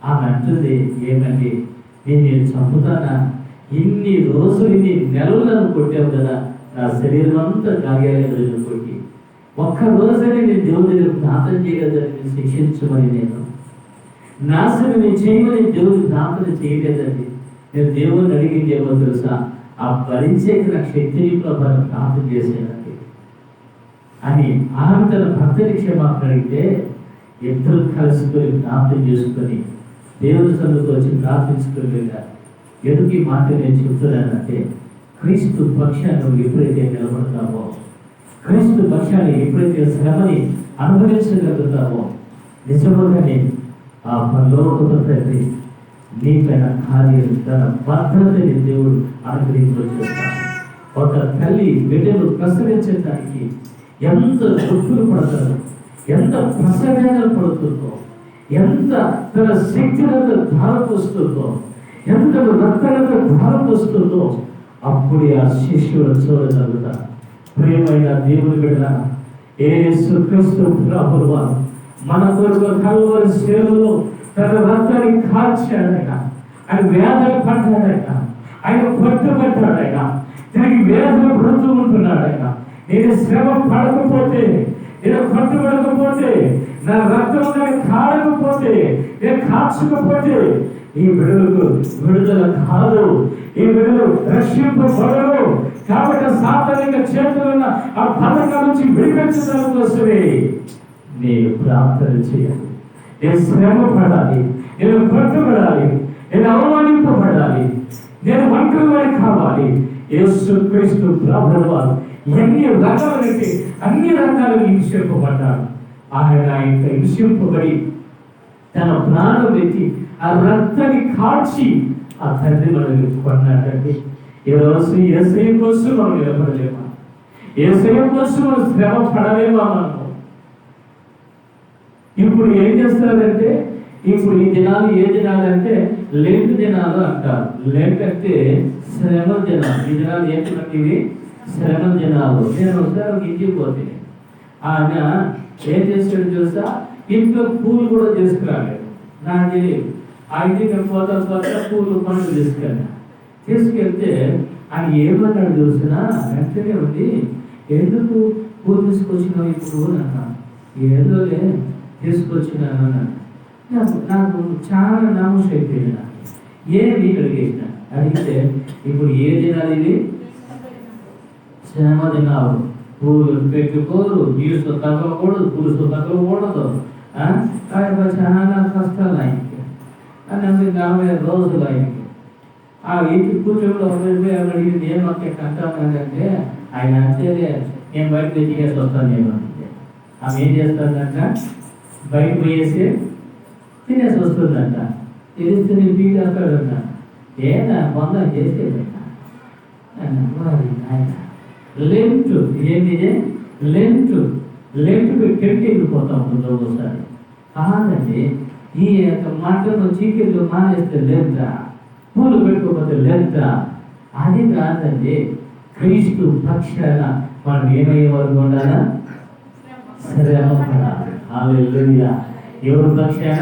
ఆమె అంటుంది, ఏమండి నేను చంపుతానా? ఇన్ని రోజులు ఇన్ని నెలలు నన్ను కొట్టావు కదా, నా శరీరం అంతా గాయాలు కొట్టి ఒక్క రోజుని నేను దేవుడి దగ్గర ప్రార్థన చేయలేదని శిక్షించమని, నేను నాశనం చేయమని దేవుడికి ప్రార్థన చేయలేదండి. నేను దేవుణ్ణి అడిగింది ఏమో తెలుసా, ఆ భరించేకి నాకు శక్తిని ప్రభావం ప్రార్థన చేసేదండి అని ఆమె తన భర్తని క్షమాపణ అడిగితే ఇద్దరు కలుసుకొని ప్రార్థన చేసుకొని దేవుని సన్నిధికి వచ్చి ప్రార్థించుకొని వెళ్ళారు. ఎందుకు ఈ మాట నేను చెప్తున్నానంటే, క్రీస్తు పక్షాన్ని నువ్వు ఎప్పుడైతే నిలబడతావో, క్రీస్తు పక్షాన్ని ఎప్పుడైతే శ్రమని అనుభవించగలుగుతావో, నిజంగానే ఆ పరలోకపు తండ్రి నీపైన కార్యం తన భద్రతని దేవుడు అనుగ్రహించేస్తాడు. ఒక తల్లి బిడ్డలు ప్రసవించడానికి ఎంత దుఃఖులు పడతారో, ఎంత ప్రసవేదన పడుతుందో, ఎంత తన శక్తినంత ధారపోస్తుందో, ఎంత రక్తనంత ధారపోస్తుందో, అప్పుడే ఆ శిష్యుడు చూడగలుగుతారు. ప్రియమైన దేవుని బిడ్డ యేసుక్రీస్తు ప్రభువు వారు మన కొరకు కల్వరి సేవలో తన రక్తాన్ని కాల్చాడైనా, ఆయన వేదన పడ్డాడైనా, ఆయన పట్టుబడ్డాడైనా, తిరిగి వేదన పడుతూ ఉంటున్నాడైనా. నేను శ్రమ పడకపోతే, నేను పట్టుబడకపోతే, నా రక్తం కాడకపోతే, నేను కాల్చకపోతే ఈ బిడ్డలకు విడుదల కాదు, ఈ బిడ్డలు రక్షింపబడరు. కాబట్టి సాధారణ చేతులున్న ఆ పథకాల నుంచి విడిపించడం కోసమే నేను ప్రార్థన చేయాలి. నేను శ్రమ పడాలి, నేను పట్టుబడాలి, నేను అవమానింపబడాలి, నేను ఒంటరివాడి కావాలి. యేసుక్రీస్తు ప్రభువు వారు ఎన్ని రకాలైతే అన్ని రకాలుగా హింసింపబడ్డాడు. ఆయన ఇంత హింసింపబడి తన ప్రాణం పెట్టి ఆ రక్తాన్ని కాల్చి ఆ తండ్రి మనల్ని కొన్నాడండి. ఈరోజు యేసయ్య కోసం మనం నిలబడలేమా? యేసయ్య కోసం మనం శ్రమ పడలేమా? మనము ఇప్పుడు ఏం చేస్తారంటే, ఇప్పుడు ఈ దినాలు ఏ దినాలు అంటే లెంట్ దినాలు అంటారు. లెంట్ అంటే శ్రమ దినాలు. ఈ దినాలు ఏంటంటే ఇవి శ్రమ దినాలు. నేను ఒకసారి ఇంటికి పోతే ఆయన ఏం చేస్తాడు చూసా, ఇంట్లో పూలు కూడా తీసుకురాలేదు. నాకు తెలియదు. ఆ ఇంటికి పోతా పూలు పండుగ తీసుకెళ్తే ఆయన ఏమన్నాడు చూసినా, వెంటనే ఉంది, ఎందుకు పూలు తీసుకొచ్చినావు ఇప్పుడు అన్నాను. ఏదోలే తీసుకొచ్చినాను అన్నాడు. నాకు చాలా నామోష అయిపోయింది. నాకు ఏమి అడిగేసిన అడిగితే, ఇప్పుడు ఏ దినాలు ఇది? శ్రమ దినాలు. పూలు పెట్టుకోరు, నీరుతో తగ్గకూడదు, పులుసు తగ్గకూడదు, చాలా కష్టాలు ఆయనకి అని అందుకు 40 రోజులు ఆయనకి. ఆ ఇంటి కూర్చోలో అడిగింది, ఏమక్క కంటానంటే ఆయన అంతేలే, నేను బయట తెచ్చేసి వస్తాను. నేను అంటే ఆమె ఏం చేస్తానంట, బయట పోయేసి తినేసి వస్తుందంట. తెలిస్తే నేను పీకి వేస్తాడన్నా, ఏనా బంధం చేసేదన్నా. లెంట్ ఏంటిదే? లెంట్ పెట్టి వెళ్ళిపోతా ఉంటుంది ఒకసారి. కాదండి, ఈ యొక్క మటన్ చికెన్లు మానేస్తే లెంట, పూలు పెట్టుకోకపోతే లెంట, అది కాదండి. క్రీస్తు పక్షాన మనం ఏమయ్యే వరకు ఉండాలా? శ్రమ పడాలి. హల్లెలూయా. ఎవరు పక్షాన?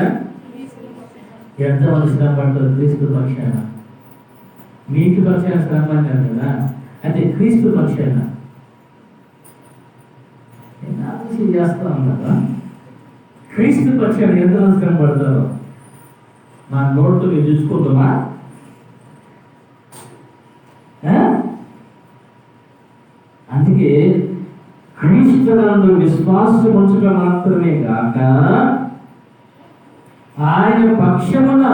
ఎంతమంది శ్రమ పడతారు? క్రీస్తు పక్షాన. మీ ఇంటి పక్షాన శ్రమ పడ్డారు కదా, అంటే క్రీస్తు పక్షాన చేస్తా ఉన్నారా? క్రీస్తు పక్షాన ఎంతమంది శ్రమ పడతారు? మా నోట్తో మీరు చూసుకుంటామా? అందుకే క్రీస్తునందు విశ్వాసం ఉంచడం మాత్రమే కాక ఆయన పక్షమున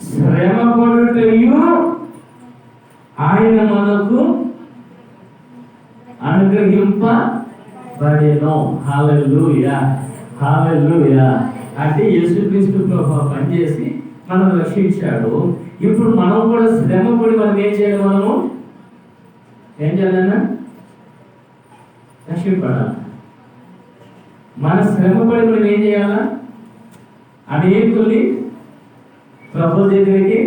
శ్రమ పడుటయు ఆయన మనకు అనుగ్రహింపబడెను. హల్లెలూయా, హల్లెలూయా. అంటే యేసుక్రీస్తు ప్రభువు పనిచేసి మనం రక్షించాడు. ఇప్పుడు మనం కూడా శ్రమ పడి మనం ఏం చేయాలి? మనము ఏం చేయాలన్నా? రక్షింపడాలి. మన శ్రమ పడి మనం ఏం చేయాలా? అనేకుల్ని ప్రభు దగ్గరికి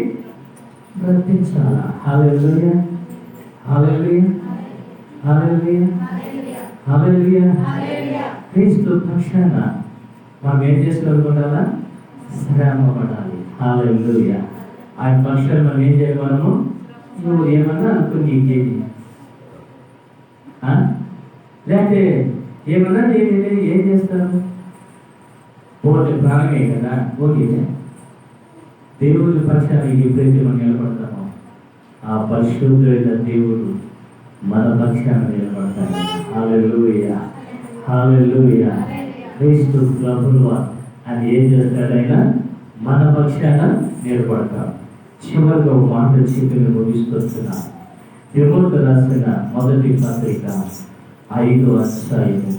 బ్రతికించాలా. హల్లెలూయా, హల్లెలూయా, హల్లెలూయా, హల్లెలూయా. క్రీస్తు పక్షాన మనం ఏం చేసుకోవాలనుకుంటారా? శ్రమ పడాలి. హల్లెలూయా. ఆయన పక్షాన మనం ఏం చేయాలి? మనము నువ్వు ఏమన్నా అనుకో, నీకేది లేకపోతే ఏమన్నా ఏం చేస్తాను? ఓకే ప్రాణమే కదా, ఓకే దేవుడి పక్షాన్ని ఎప్పుడైతే మనం నిలబడతామో ఆ పరిశుద్ధుడైన దేవుడు మన పక్షాన్ని నిలబడతాడు. హల్లెలూయా, హల్లెలూయా. క్రీస్తు ప్రభువు అని ఏం చేస్తాడైనా మన పక్షాన నిలబడతాడు. చివరిగా ఒక మాట చెప్పి ముగిస్తున్నా. తిమోతి రాసిన మొదటి పత్రిక 5వ అధ్యాయము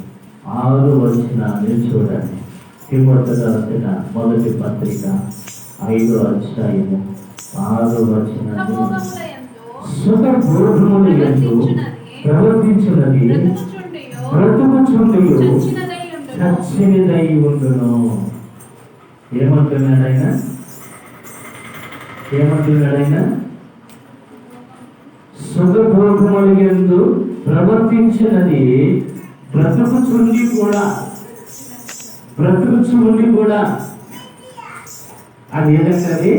6వ వచనాన్ని చూడండి. తిమోతి రాసిన మొదటి పత్రిక 5వ అధ్యాయము 6వ వచనాన్ని. సుఖభోగముల యందు ప్రవర్తించున్నది బ్రతుకుచుండియు చచ్చినదై ఉండును. ఏమంటున్నాడు ఆయన? సుఖభోగముల యందు ప్రవర్తించినది బ్రతుకుచుండి కూడా అది ఏదంటే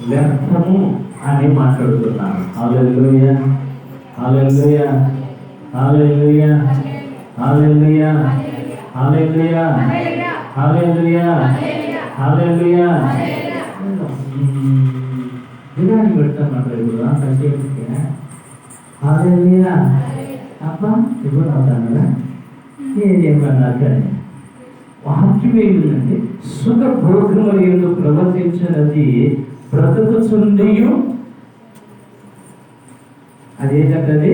వ్యర్థము అని మాట్లాడుతున్నాను. హల్లెలూయా, హల్లెలూయా, హల్లెలూయా, హల్లెలూయా, హల్లెలూయా, హల్లెలూయా, హల్లెలూయా. విధానం పెడతామంటారు ఇప్పుడు కాసేపుకే. హల్లెలూయా అబ్బా ఇప్పుడు అవుతాను ఏమన్నా కానీ వాక్యం ఏంటంటే సుఖభోగముల యందు ప్రవర్తించినది బ్రతుకుచుండియు అదేంటంటే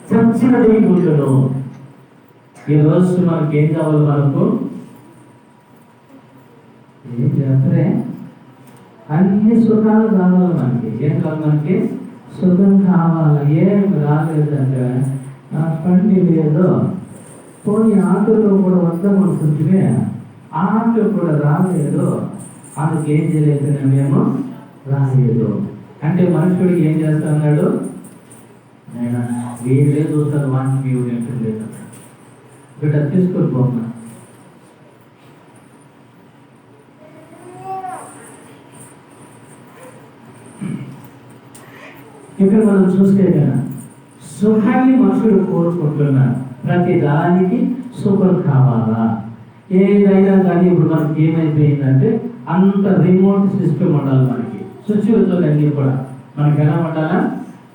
చచ్చినది ఉండును. ఈరోజు మనకి ఏం కావాలి? మనకు ఏం చేస్తారే అన్ని సుఖాలు కావాలి. మనకి ఏం కావాలి? మనకి సుఖం కావాలి. ఏం రాలేదంటే పండి లేదో పోయి ఆటోలో కూడా వద్దాం అనుకుంటే ఆటో కూడా రాలేదు. ఆమెకి ఏం చేయలేదు, మేము రాలేదు అంటే మనుషుడు ఏం చేస్తా ఉన్నాడు? నేను వీళ్ళే చూస్తాను, వాటికి వీడు ఏంటలేదు బిడ్డ తీసుకొని పోతున్నా. ఇక్కడ మనం చూస్తే కదా సుఖాన్ని మనుషుడు కోరుకుంటున్నారు. ప్రతి దానికి సుఖం కావాలా? ఏదైనా కానీ ఇప్పుడు మనకి ఏమైపోయిందంటే అంత రిమోట్ సిస్టమ్ ఉండాలి. మనకి స్విచ్లతో అన్నీ కూడా మనకి ఎలా ఉండాలా?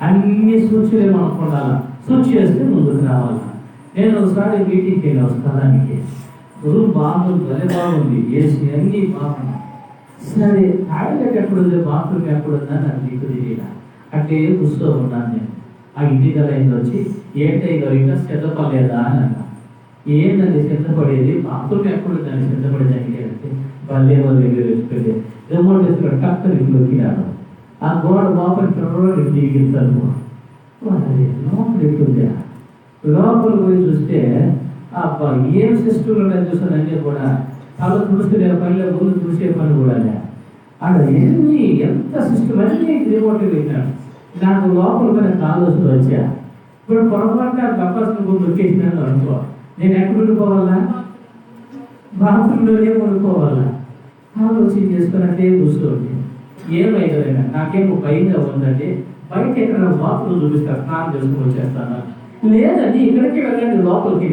అన్ని స్విచ్లే మనకు ఉండాలా. స్విచ్ చేస్తే ముందుకు రావాలా. నేను ఒకసారి మీటింగ్కి వెళ్ళి స్థలానికి రూమ్ బాగుంది, భలే బాగుంది, ఏసీ అన్నీ బాగుంది. సరే టాయిలెట్ ఎక్కడుంది, బాత్రూమ్ ఎక్కడుందా నాకు నీకు తెలియదా? అంటే కూర్చో ఉన్నాను నేను. ఆ ఇంటి దగ్గర వచ్చి ఏంటైనా ఇంకా సిద్ధపడలేదా అని అన్నా. ఏంటంటే సిద్ధపడేది, బాత్రూమ్ ఎక్కడుందని సిద్ధపడేదానికి అంటే భలే దగ్గర వెళ్ళి రిమోట్ వేసుకుని టక్కర్ ఇంట్లోకినాను. ఆ గోడ బాపడి దిగిస్తాను. లోపల ఎక్కుందా? లోపల పోయి చూస్తే అబ్బా ఏం సిస్టమ్ ఉన్నాయని చూస్తాను. అన్నీ కూడా తల చూస్తే పనిలో ముందు చూసే పని కూడా అక్కడ ఎన్ని ఎంత సిస్టమ్ అన్నీ రిమోట్ పెట్టినాడు. నాకు లోపల పైన కాలుస్తూ వచ్చా. ఇప్పుడు పొరపాటుగా తప్పకుండా దొరికేసినాను అనుకో, నేను ఎక్కడ ఉండిపోవాలా? బాత్రూంలోనే ఉండిపోవాలా? ఆలోచన చేసుకున్నట్టే కూర్చోండి. ఏమైనా నాకేమో భయంగా ఉందంటే బయట ఎక్కడ బాత్రూమ్ చూపిస్తారు, స్నానం చేసుకుని వచ్చేస్తాను. లేదండి ఇక్కడికి వెళ్ళండి లోపలికి.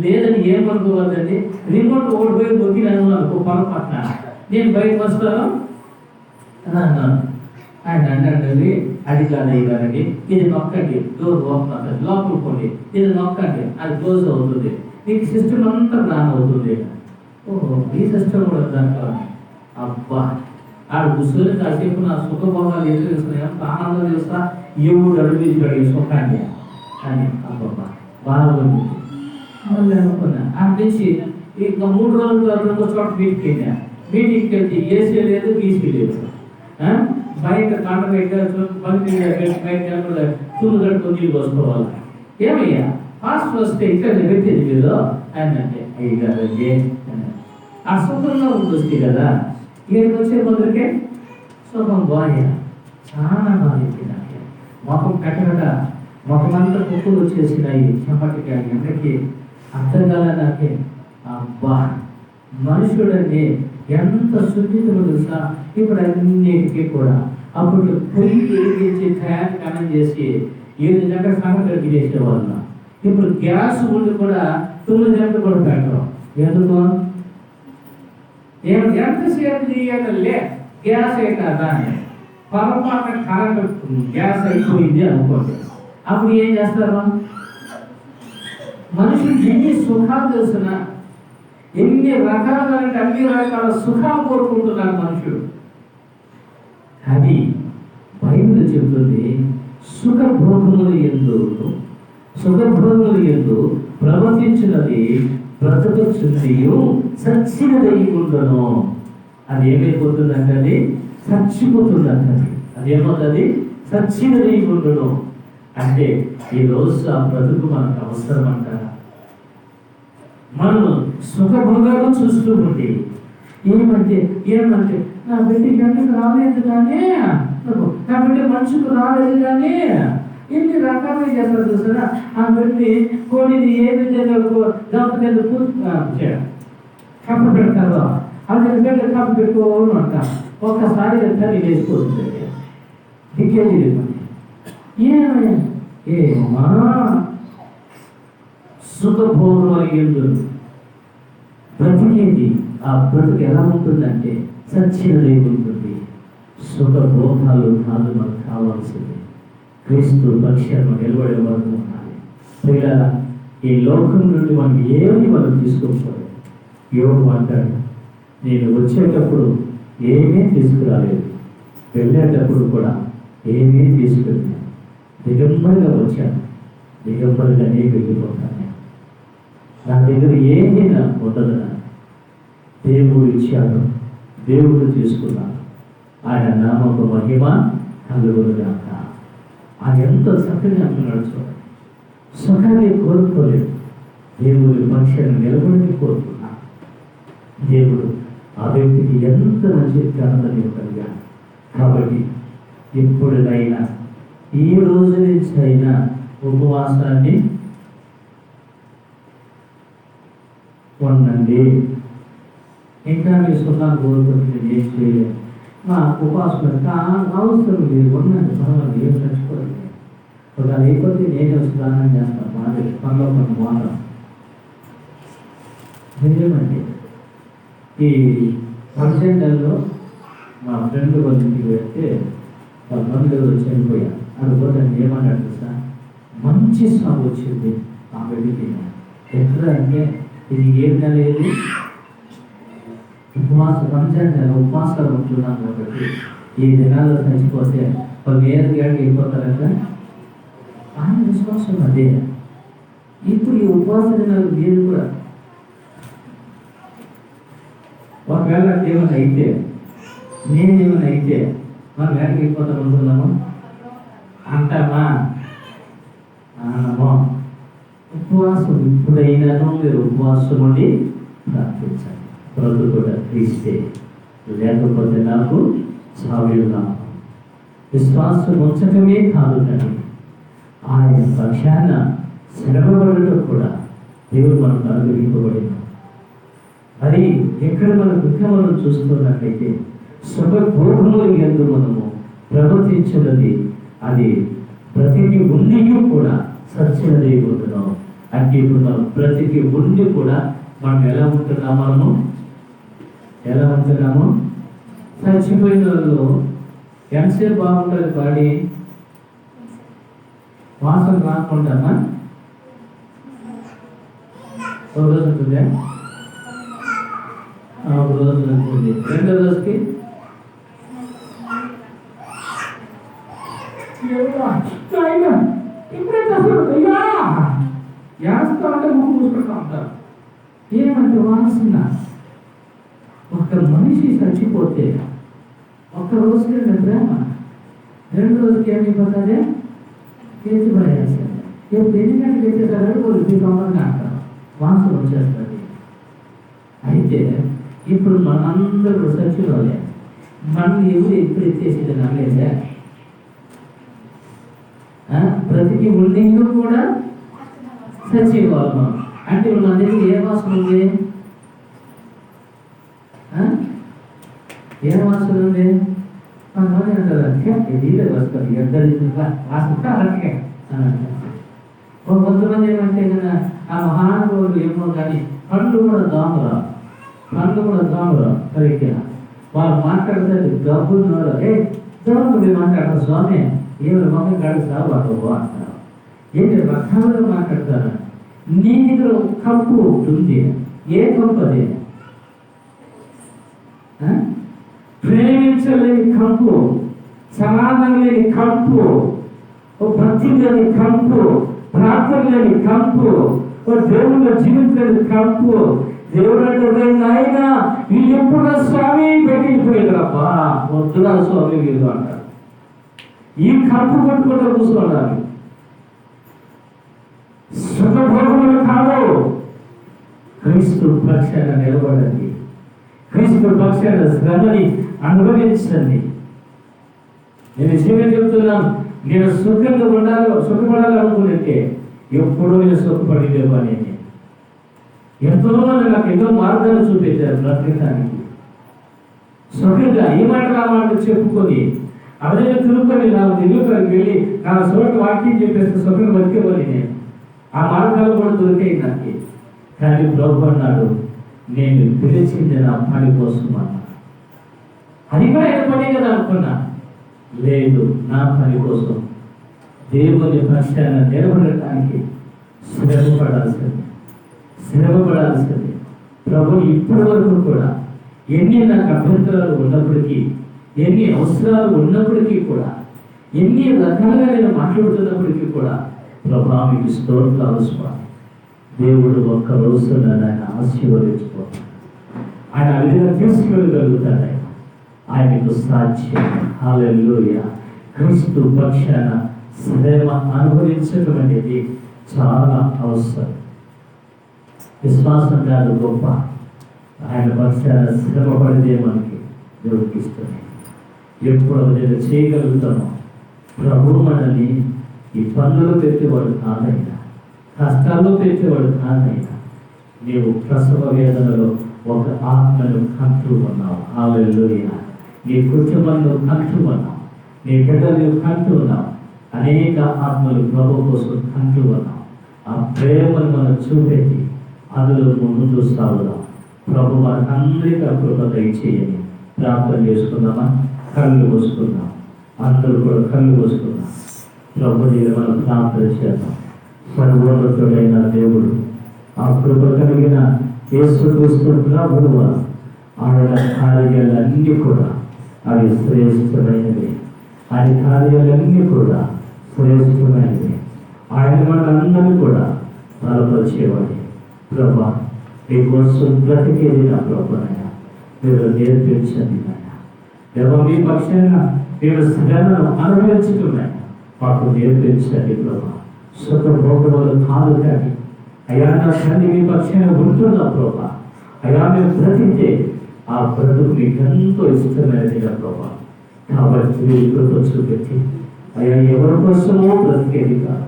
లేదని ఏమనుకోవద్దండి, రిమోట్ ఓడిపోయి దొరికినాను అనుకో పొరపాటున నేను బయటకు వస్తాను అన్నాను. ఆయన అన్నాడండి అది కాదండి, ఇది నొక్కండి, డోర్ ఓపెన్ అవుతుంది, లోపలికి పోండి, ఇది నొక్కండి, అది క్లోజ్ అవుతుంది, నీకు సిస్టమ్ అంతా రాన్ అవుతుంది. ఓహో ఈ సిస్టమ్ కూడా దాంట్లో. అబ్బా ఆడ కూర్చొని కాసేపు నా సుఖభోగాలు ఎదురు చేస్తున్నాయి, ఆనందం చేస్తా, ఎవడు అడుగుతాడు ఈ సుఖాన్ని అని. అబ్బబ్బా బాగుంది మళ్ళీ అనుకున్నా. ఆ నుంచి ఇంకా 3 రోజుల తర్వాత చోట మీటింగ్కి వెళ్తే ఏసీ లేదు, గీసీ లేదు. బయట కాంట బయట తూలు కట్టుకొని నీళ్ళు పోసుకోవాలి. ఏమయ్యా ఫాస్ట్ వస్తే ఇక్కడ పెట్టేది మీరు అని అంటే అయ్యి కాదండి ఆ సుఖంలో ఉంటుంది కదా. ఇక్కడికి వచ్చే మొదటికే సుఖం బాగా చాలా బాగా నాకు మొఖం కట్టకట, మొఖమంతా కుక్కలు వచ్చేసినాయి, చెంపటికి అందరికీ అర్థం కాలే నాకే. అబ్బా మనుషుడండి ఎంత సున్నితము తెలుసా. ఇప్పుడు అన్నిటికీ కూడా అప్పుడు పొయ్యి వెలిగించి ఫ్యాన్ కనం చేసి 7 గంటల సంగతి చేసేవాళ్ళ. ఇప్పుడు గ్యాస్ ఉండి కూడా 9 గంటలు కూడా పెట్టడం. ఎందుకు? ఎంతసేపు తీయాలే గ్యాస్ అయినా దాన్ని పొరపాటున కరెంట్ గ్యాస్ అయిపోయింది అనుకోండి, అప్పుడు ఏం చేస్తారు? మనుషులు ఎన్ని సుఖాలు తెలిసిన, ఎన్ని రకాలైన అన్ని రకాల సుఖాలు కోరుకుంటున్నారు మనుషులు. కానీ బైబిల్ చెబుతుంది సుఖభోగములు యందు ప్రవర్తించినది బ్రతకచున్నయు చచ్చినదైకుండును. అది ఏమైపోతుందంటే అది చచ్చిపోతుందంటే అదేమవుతుంది? చచ్చినదైకుండును. అంటే ఈ రోజు ఆ బ్రతుకు మనకు అవసరం అంటారా? మనం సుఖభోగాలు చూస్తూ ఉండి ఏమంటే నా బిడ్డకి ఎందుకు రాలేదు కానీ, నా బిడ్డ మనుషుకు రాలేదు కానీ, ఎన్ని రకాలుగా చేస్తారు చూసారా? ఆ బిడ్డని కోడిని ఏ విధంగా కప్ప పెడతారో అది బిడ్డ కప్ప పెట్టుకోవాలి అంటారు. ఒక్కసారి తల్లి వేసుకోవచ్చు, దిక్కేది ఏమా సుఖభోగములందు బ్రతికేది. ఆ బ్రతుకు ఎలా ఉంటుందంటే సచ్చినదై ఉంటుంది. సుఖభోగాలు కాదు మనకు కావాల్సింది, క్రీస్తు పక్షాన్ని నిలబడే వరకు ఉండాలి. పిల్లల ఈ లోకం నుండి మనకి ఏమి మనం తీసుకోవాలి. యోగు అంటాడు, నేను వచ్చేటప్పుడు ఏమీ తీసుకురాలేదు, వెళ్ళేటప్పుడు కూడా ఏమీ తీసుకెళ్ళాను, దిగంబరిగా వచ్చాను, దిగంబరిగానే వెళ్ళిపోతాను. నా దగ్గర ఏమీ నాకు ఉండదు. దేవుడు ఇచ్చాడు, దేవుడు తీసుకున్నాడు. ఆయన నామకు మహిమ కలుగునుగాక. ఆయన ఎంత చక్కగా అంటున్నాడు చూడండి. సుఖాన్ని కోరుకోలేదు, దేవుడి పక్షాన్ని నిలబడి కోరుకున్నాడు. దేవుడు ఆ వ్యక్తికి ఎంత మంచి ఘనతని కలిగాడు. కాబట్టి ఎప్పుడైనా ఈ రోజు నుంచి అయినా ఉపవాసాన్ని ఉండండి. ఇంకా మీ సుఖాలు కోరుకుంటే ఏం చేయలేదు, మా ఉపవాసం అవసరం లేదు, ఉండండి, పర్వాలేదు, ఏం చచ్చిపోలేదు. ఒక లేకపోతే నేను స్నానం చేస్తాను, మాట పనిలో కొన్ని మాత్రం నిజమండి. ఈ ఫంక్షన్లలో మా ఫ్రెండ్ వాళ్ళ ఇంటికి వెళ్తే వాళ్ళ బంధువులు చనిపోయారు. అందుకోసం ఏమన్నాడు సార్, మంచి సాగు వచ్చింది ఆ బిడ్డకి. ఎక్కడ అంటే ఇది ఏం నెల ఏది రంజాన్ నెల ఉపవాసాలు ఉంటున్నాం కాబట్టి ఈ దినాల్లో చచ్చిపోతే వాళ్ళు ఏళ్ళకి వెళ్ళిపోతారంట. ఆయన విశ్వాసం అదే. ఇప్పుడు ఈ ఉపవాస దినాలు మీరు కూడా ఒకవేళ ఏమైనా అయితే, నేనేమైనా అయితే మనం వేళకి వెళ్ళిపోతాం అనుకున్నాము అంటామా? అనమో. ఉపవాసం ఇప్పుడైనాను మీరు ఉపవాసం ఉండి ప్రార్థించండి. బ్రతుకు కూడా క్రీస్తే, లేకపోతే నాకు చావున్నాము. విశ్వాసం ఉంచటమే కాదు కానీ ఆయన పక్షాన శ్రమపడటం కూడా దేవుడు మనకు అనుగ్రహింపబడింది. అది ఎక్కడ మనకు ఇంకా మనం చూస్తున్నట్లయితే సుఖభోగముల యందు మనము ప్రవర్తించినది అది బ్రతికి ఉండి కూడా సచ్చినదై ఉంటున్నాం. అంటే ఇప్పుడు మనం బ్రతికి ఉండి కూడా మనం ఎలా ఉంటున్నాము? చచ్చిపోయిన వాళ్ళు ఎంతసేపు బాగుంటుంది బాడీ? వాసన రాకుండా ఒక రోజు ఉంటుందా? ఒక రోజు ఉంటుంది. రెండో రోజుకి ఇప్పుడే చేస్తా అంటే ముక్కు చూసుకుంటా ఉంటారు. ఏమంటే వాసన. ఒక మనిషి చచ్చిపోతే ఒక్క రోజుకి ప్రేమ, రెండు రోజులకి ఏమైపోతుంది? కేసు పడేస్తుంది. ఇప్పుడు ఎన్ని గంటలు వేసేసారు వాళ్ళు దీపంగా అంటారు, వాసన వచ్చేస్తుంది. అయితే ఇప్పుడు మనందరూ చచ్చిపోలే, మనం ఎవరు ఎప్పుడు ఎత్తేసేది నమ్మలేదే. బ్రతికి ఉండి కూడా చచ్చిపోవాలి. అంటే ఇప్పుడు మన దగ్గర ఏ వాసన ఉంది? ఏ వాసన ఉంది? కొంతమంది అంటారు ఇది వస్తుంది ఇద్దరు వాసన అలాగే అని అంటారు. కొంతమంది ఏమంటే కదా ఆ మహానుభావులు ఏమో కానీ పండ్లు కూడా దోమరా సరిగ్గా వాళ్ళు మాట్లాడతారు డబ్బు నువ్వు మాట్లాడతారు స్వామి ఏమైనా మొహం కడుస్తావు వాళ్ళు అంటారు. ఏంటి రకాలుగా మాట్లాడతారు. నీ దగ్గర కంపు ఉంటుంది. ఏ కంపు అది? ప్రేమించలేని కంపు, సమాధానం లేని కంపు, భక్తి లేని కంపు, ప్రార్థన లేని కంపు, దేవుళ్ళ జీవించలేని కంపు. దేవుడు అంటే నాయన వీళ్ళు ఎప్పుడు స్వామి పెట్టిపోయారబ్బా, వద్దురా స్వామి వీళ్ళు అంటారు. ఈ కంపు కొట్టుకుంటూ కూర్చోవాలి. సుఖభోగములు కాదు, క్రీస్తు పక్షాన నిలబడండి, క్రీస్తు పక్షాన శ్రమని అనుభవించండి. నేను చెప్తున్నాను, నేను సుఖంగా సుఖపడాలనుకుంటే ఎప్పుడూ నేను సుఖపడలేవు అని. ఎంతో మంది నాకు ఎన్నో మార్గాలు చూపించారు బ్రతకడానికి. సుఖంగా ఈ మాట ఆ మాట చెప్పుకొని అదే తిరుపతి నాకు దిగుతానికి వెళ్ళి నా చోట వాక్యం చెప్పేస్తే సుఖంగా బతికేవాలి. నేను ఆ మార్గాలు కూడా దొరికాయి నాకు. కానీ ప్రభు అన్నాడు, నేను పిలిచింది నా పని కోసం అన్నా. అది కూడా ఆయన పని కదా అనుకున్నా. లేదు, నా పని కోసం దేవుని పక్షాన నిలబడటానికి శ్రమపడాల్సింది. ప్రభు ఇప్పటి వరకు కూడా ఎన్ని నాకు అభ్యంతరాలు ఉన్నప్పటికీ, ఎన్ని అవసరాలు ఉన్నప్పటికీ కూడా, ఎన్ని రకాలుగా నేను మాట్లాడుతున్నప్పటికీ కూడా ప్రభా మీకు స్తోత్రాలు స్వామి. దేవుడు ఒక్క రోజు నన్ను ఆయన ఆశీర్వదించుకోవాలి. ఆయన ఆ విధంగా తీసుకెళ్ళగలుగుతాడు. ఆయనకు సాధ్యం. హల్లెలూయా. క్రీస్తు పక్షాన శ్రమ అనుభవించడం అనేది చాలా అవసరం. విశ్వాసం కాదు గొప్ప, ఆయన పక్షాన శ్రమ పడితే మనకి దేవుడికి ఇష్టమే. ఎప్పుడు నేను చేయగలుగుతామో ప్రభు మనల్ని ఇబ్బందులు పెట్టేవాడు కాదైనా, కష్టాల్లో పెట్టేవాడు కాదైనా. నీవు ప్రసవ వేదనలో ఒక ఆత్మను కంటూ ఉన్నావు. హల్లెలూయా. నీ కుటుంబంలో కంటూ ఉన్నావు, నీ బిడ్డలు కంటూ ఉన్నావు. అనేక ఆత్మలు ప్రభు కోసం కంటూ ఉన్నావు. ఆ ప్రేమను మనం చూపెట్టి అందులో ముందు సాగుదాం. ప్రభు మనకందరికీ ఆ కృప దయచేయని ప్రార్థన చేసుకుందామా? కళ్ళు పోసుకుందాం. అందరూ కూడా కళ్ళు పోసుకుందాం. ప్రభు దగ్గర మనం ప్రార్థన చేద్దాం. సర్వోన్నతుడైన దేవుడు, ఆ కృప కలిగిన యేసుక్రీస్తు ప్రభువు, ఆయన కార్యాలన్నీ కూడా అవి శ్రేష్టమైనవి. ఆయన కార్యాలన్నీ కూడా శ్రేష్టమైనవి. ఆయన మనందరినీ కూడా బలపరిచేవాడి. ప్రభా మీకోసం బ్రతికేది నా ప్రభునైనా మీరు నేర్పించండి నాయన. దేవా మీ పక్షాన మీరు శ్రమను అనుభవించుకున్నాయి మాకు నేర్పించండి ప్రభా. సుఖ భోగములు కాదు కానీ అయ్యా నా తల్లి మీ పక్షాన ఉంటున్నా ప్రభా. అయ్యా మేము బ్రతికే ఆ బ్రతుకు మీకు ఎంతో ఇష్టమైనదిగా ప్రభా. కాబట్టి మీరు కృప చూపెట్టి అయ్యా ఎవరి కోసమో బ్రతికేది కాదు,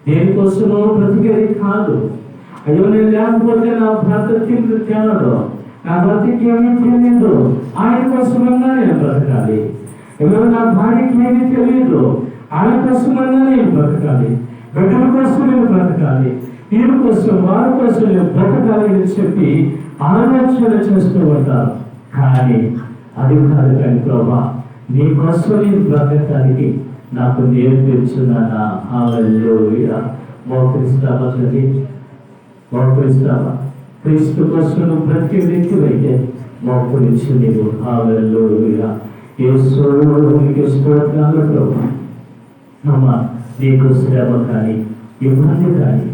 దేనికోసమో బ్రతికేది కాదు. అయ్యో నేను లేకపోతే నా భర్త తిండి తినడు, నా భర్తకి ఏమీ తెలియదు, ఆయన కోసమన్నా నేను బ్రతకాలి. ఎవరు నా భార్యకి ఏమీ తెలియదు, ఆయన కోసమన్నా నేను బ్రతకాలి. బిడ్డల కోసం నేను బ్రతకాలి, వీరి కోసం వారి కోసం నేను బ్రతకాలి అని చెప్పి ఆలోచన చేస్తూ ఉంటారు. కానీ అది కాదు. కానీ ప్రభా నీ కోసం నేను బ్రతకడానికి నాకు నేర్పించున్నానా? హల్లెలూయా. మోకరిస్తావా చదివి మోకరిస్తావా? క్రీస్తు కోసం నువ్వు బ్రతికే వ్యక్తివైతే మోకరించి నీవు హల్లెలూయా. యేసునికి స్తోత్రాలు ప్రభా. అమ్మా నీకు శ్రమ కానీ ఇబ్బంది కానీ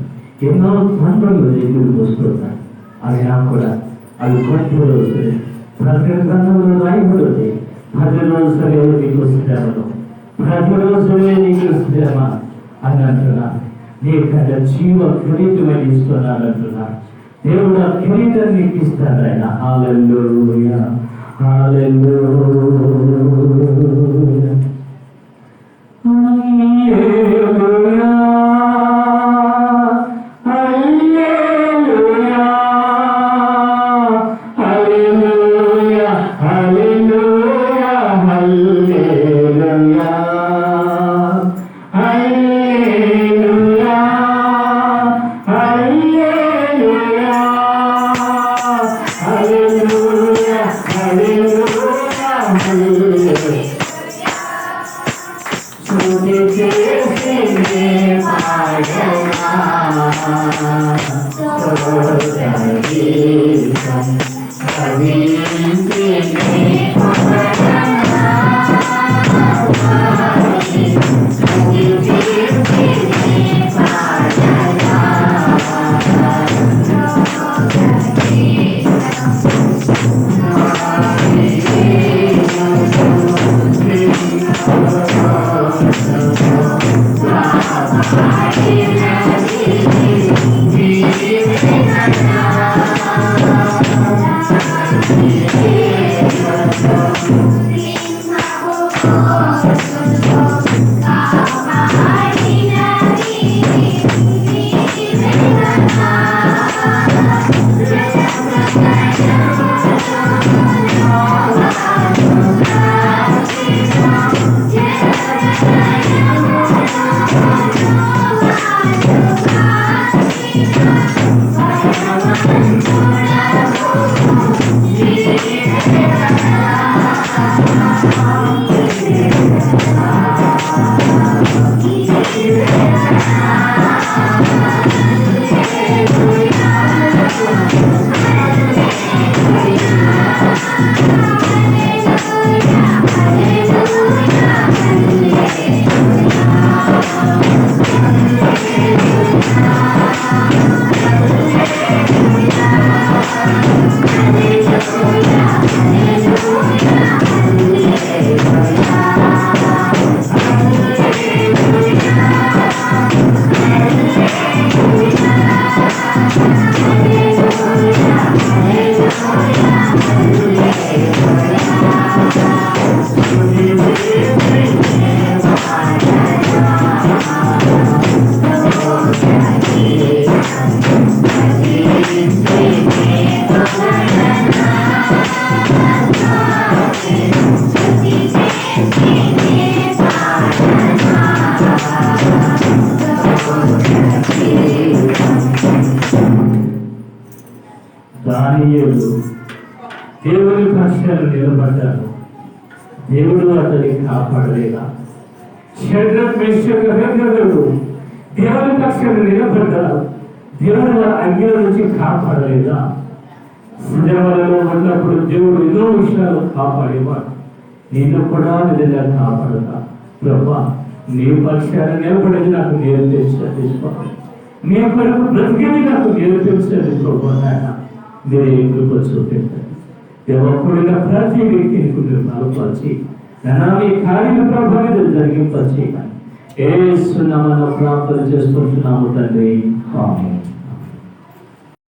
ఎన్నో తండ్రులు ఎదురు వస్తున్నాయి. అవి నాకు కూడా అవి కొన్ని రోజులు ప్రతి గ్రంథంలో రాయబడి 10 రోజులే నీకు శ్రమను, 10 రోజులే నీకు శ్రమ అని అంటున్నా. నీకంటే జీవ కిరీటమని ఇస్తున్నాను అంటున్నా. దేవుడు ఆ కిరీటం నీకు ఇస్తాడు ఆయన. హల్లెలూయా, హల్లెలూయా, హల్లెలూయా, హల్లెలూయా, హల్లెలూయా, హల్లెలూయా, హల్లెలూయా, హల్లెలూయా, హల్లెలూయా, హల్లెలూయా, హల్లెలూయా. దేవుడు అతన్ని కాపాడలేదా? షడ్రక్ మేషక్ అబేద్నెగోలు దేవుని పక్షాన నిలబడ్డారు. దేవుడు వారి అగ్ని నుంచి కాపాడలేదా? శ్రమలలో ఉన్నప్పుడు దేవుడు ఎన్నో విషయాలు కాపాడేవాడు. నేను కూడా నిజంగా కాపాడతా ప్రభా, నీ పక్షాన నిలబడేది నాకు నేర్పించండి స్వామి, నీ కొరకు బ్రతికేది నాకు నేర్పించండి ప్రభా. నాయన మీరే కృప చూపించండి. దేవప్పుడున్న ప్రతి వ్యక్తిని మీరు బలపరిచి మీ కార్య ప్రభావం జరిగింపచేయమని యేసు నామమున ప్రార్థన చేసుకుంటున్నాము తండ్రి. ఆమేన్.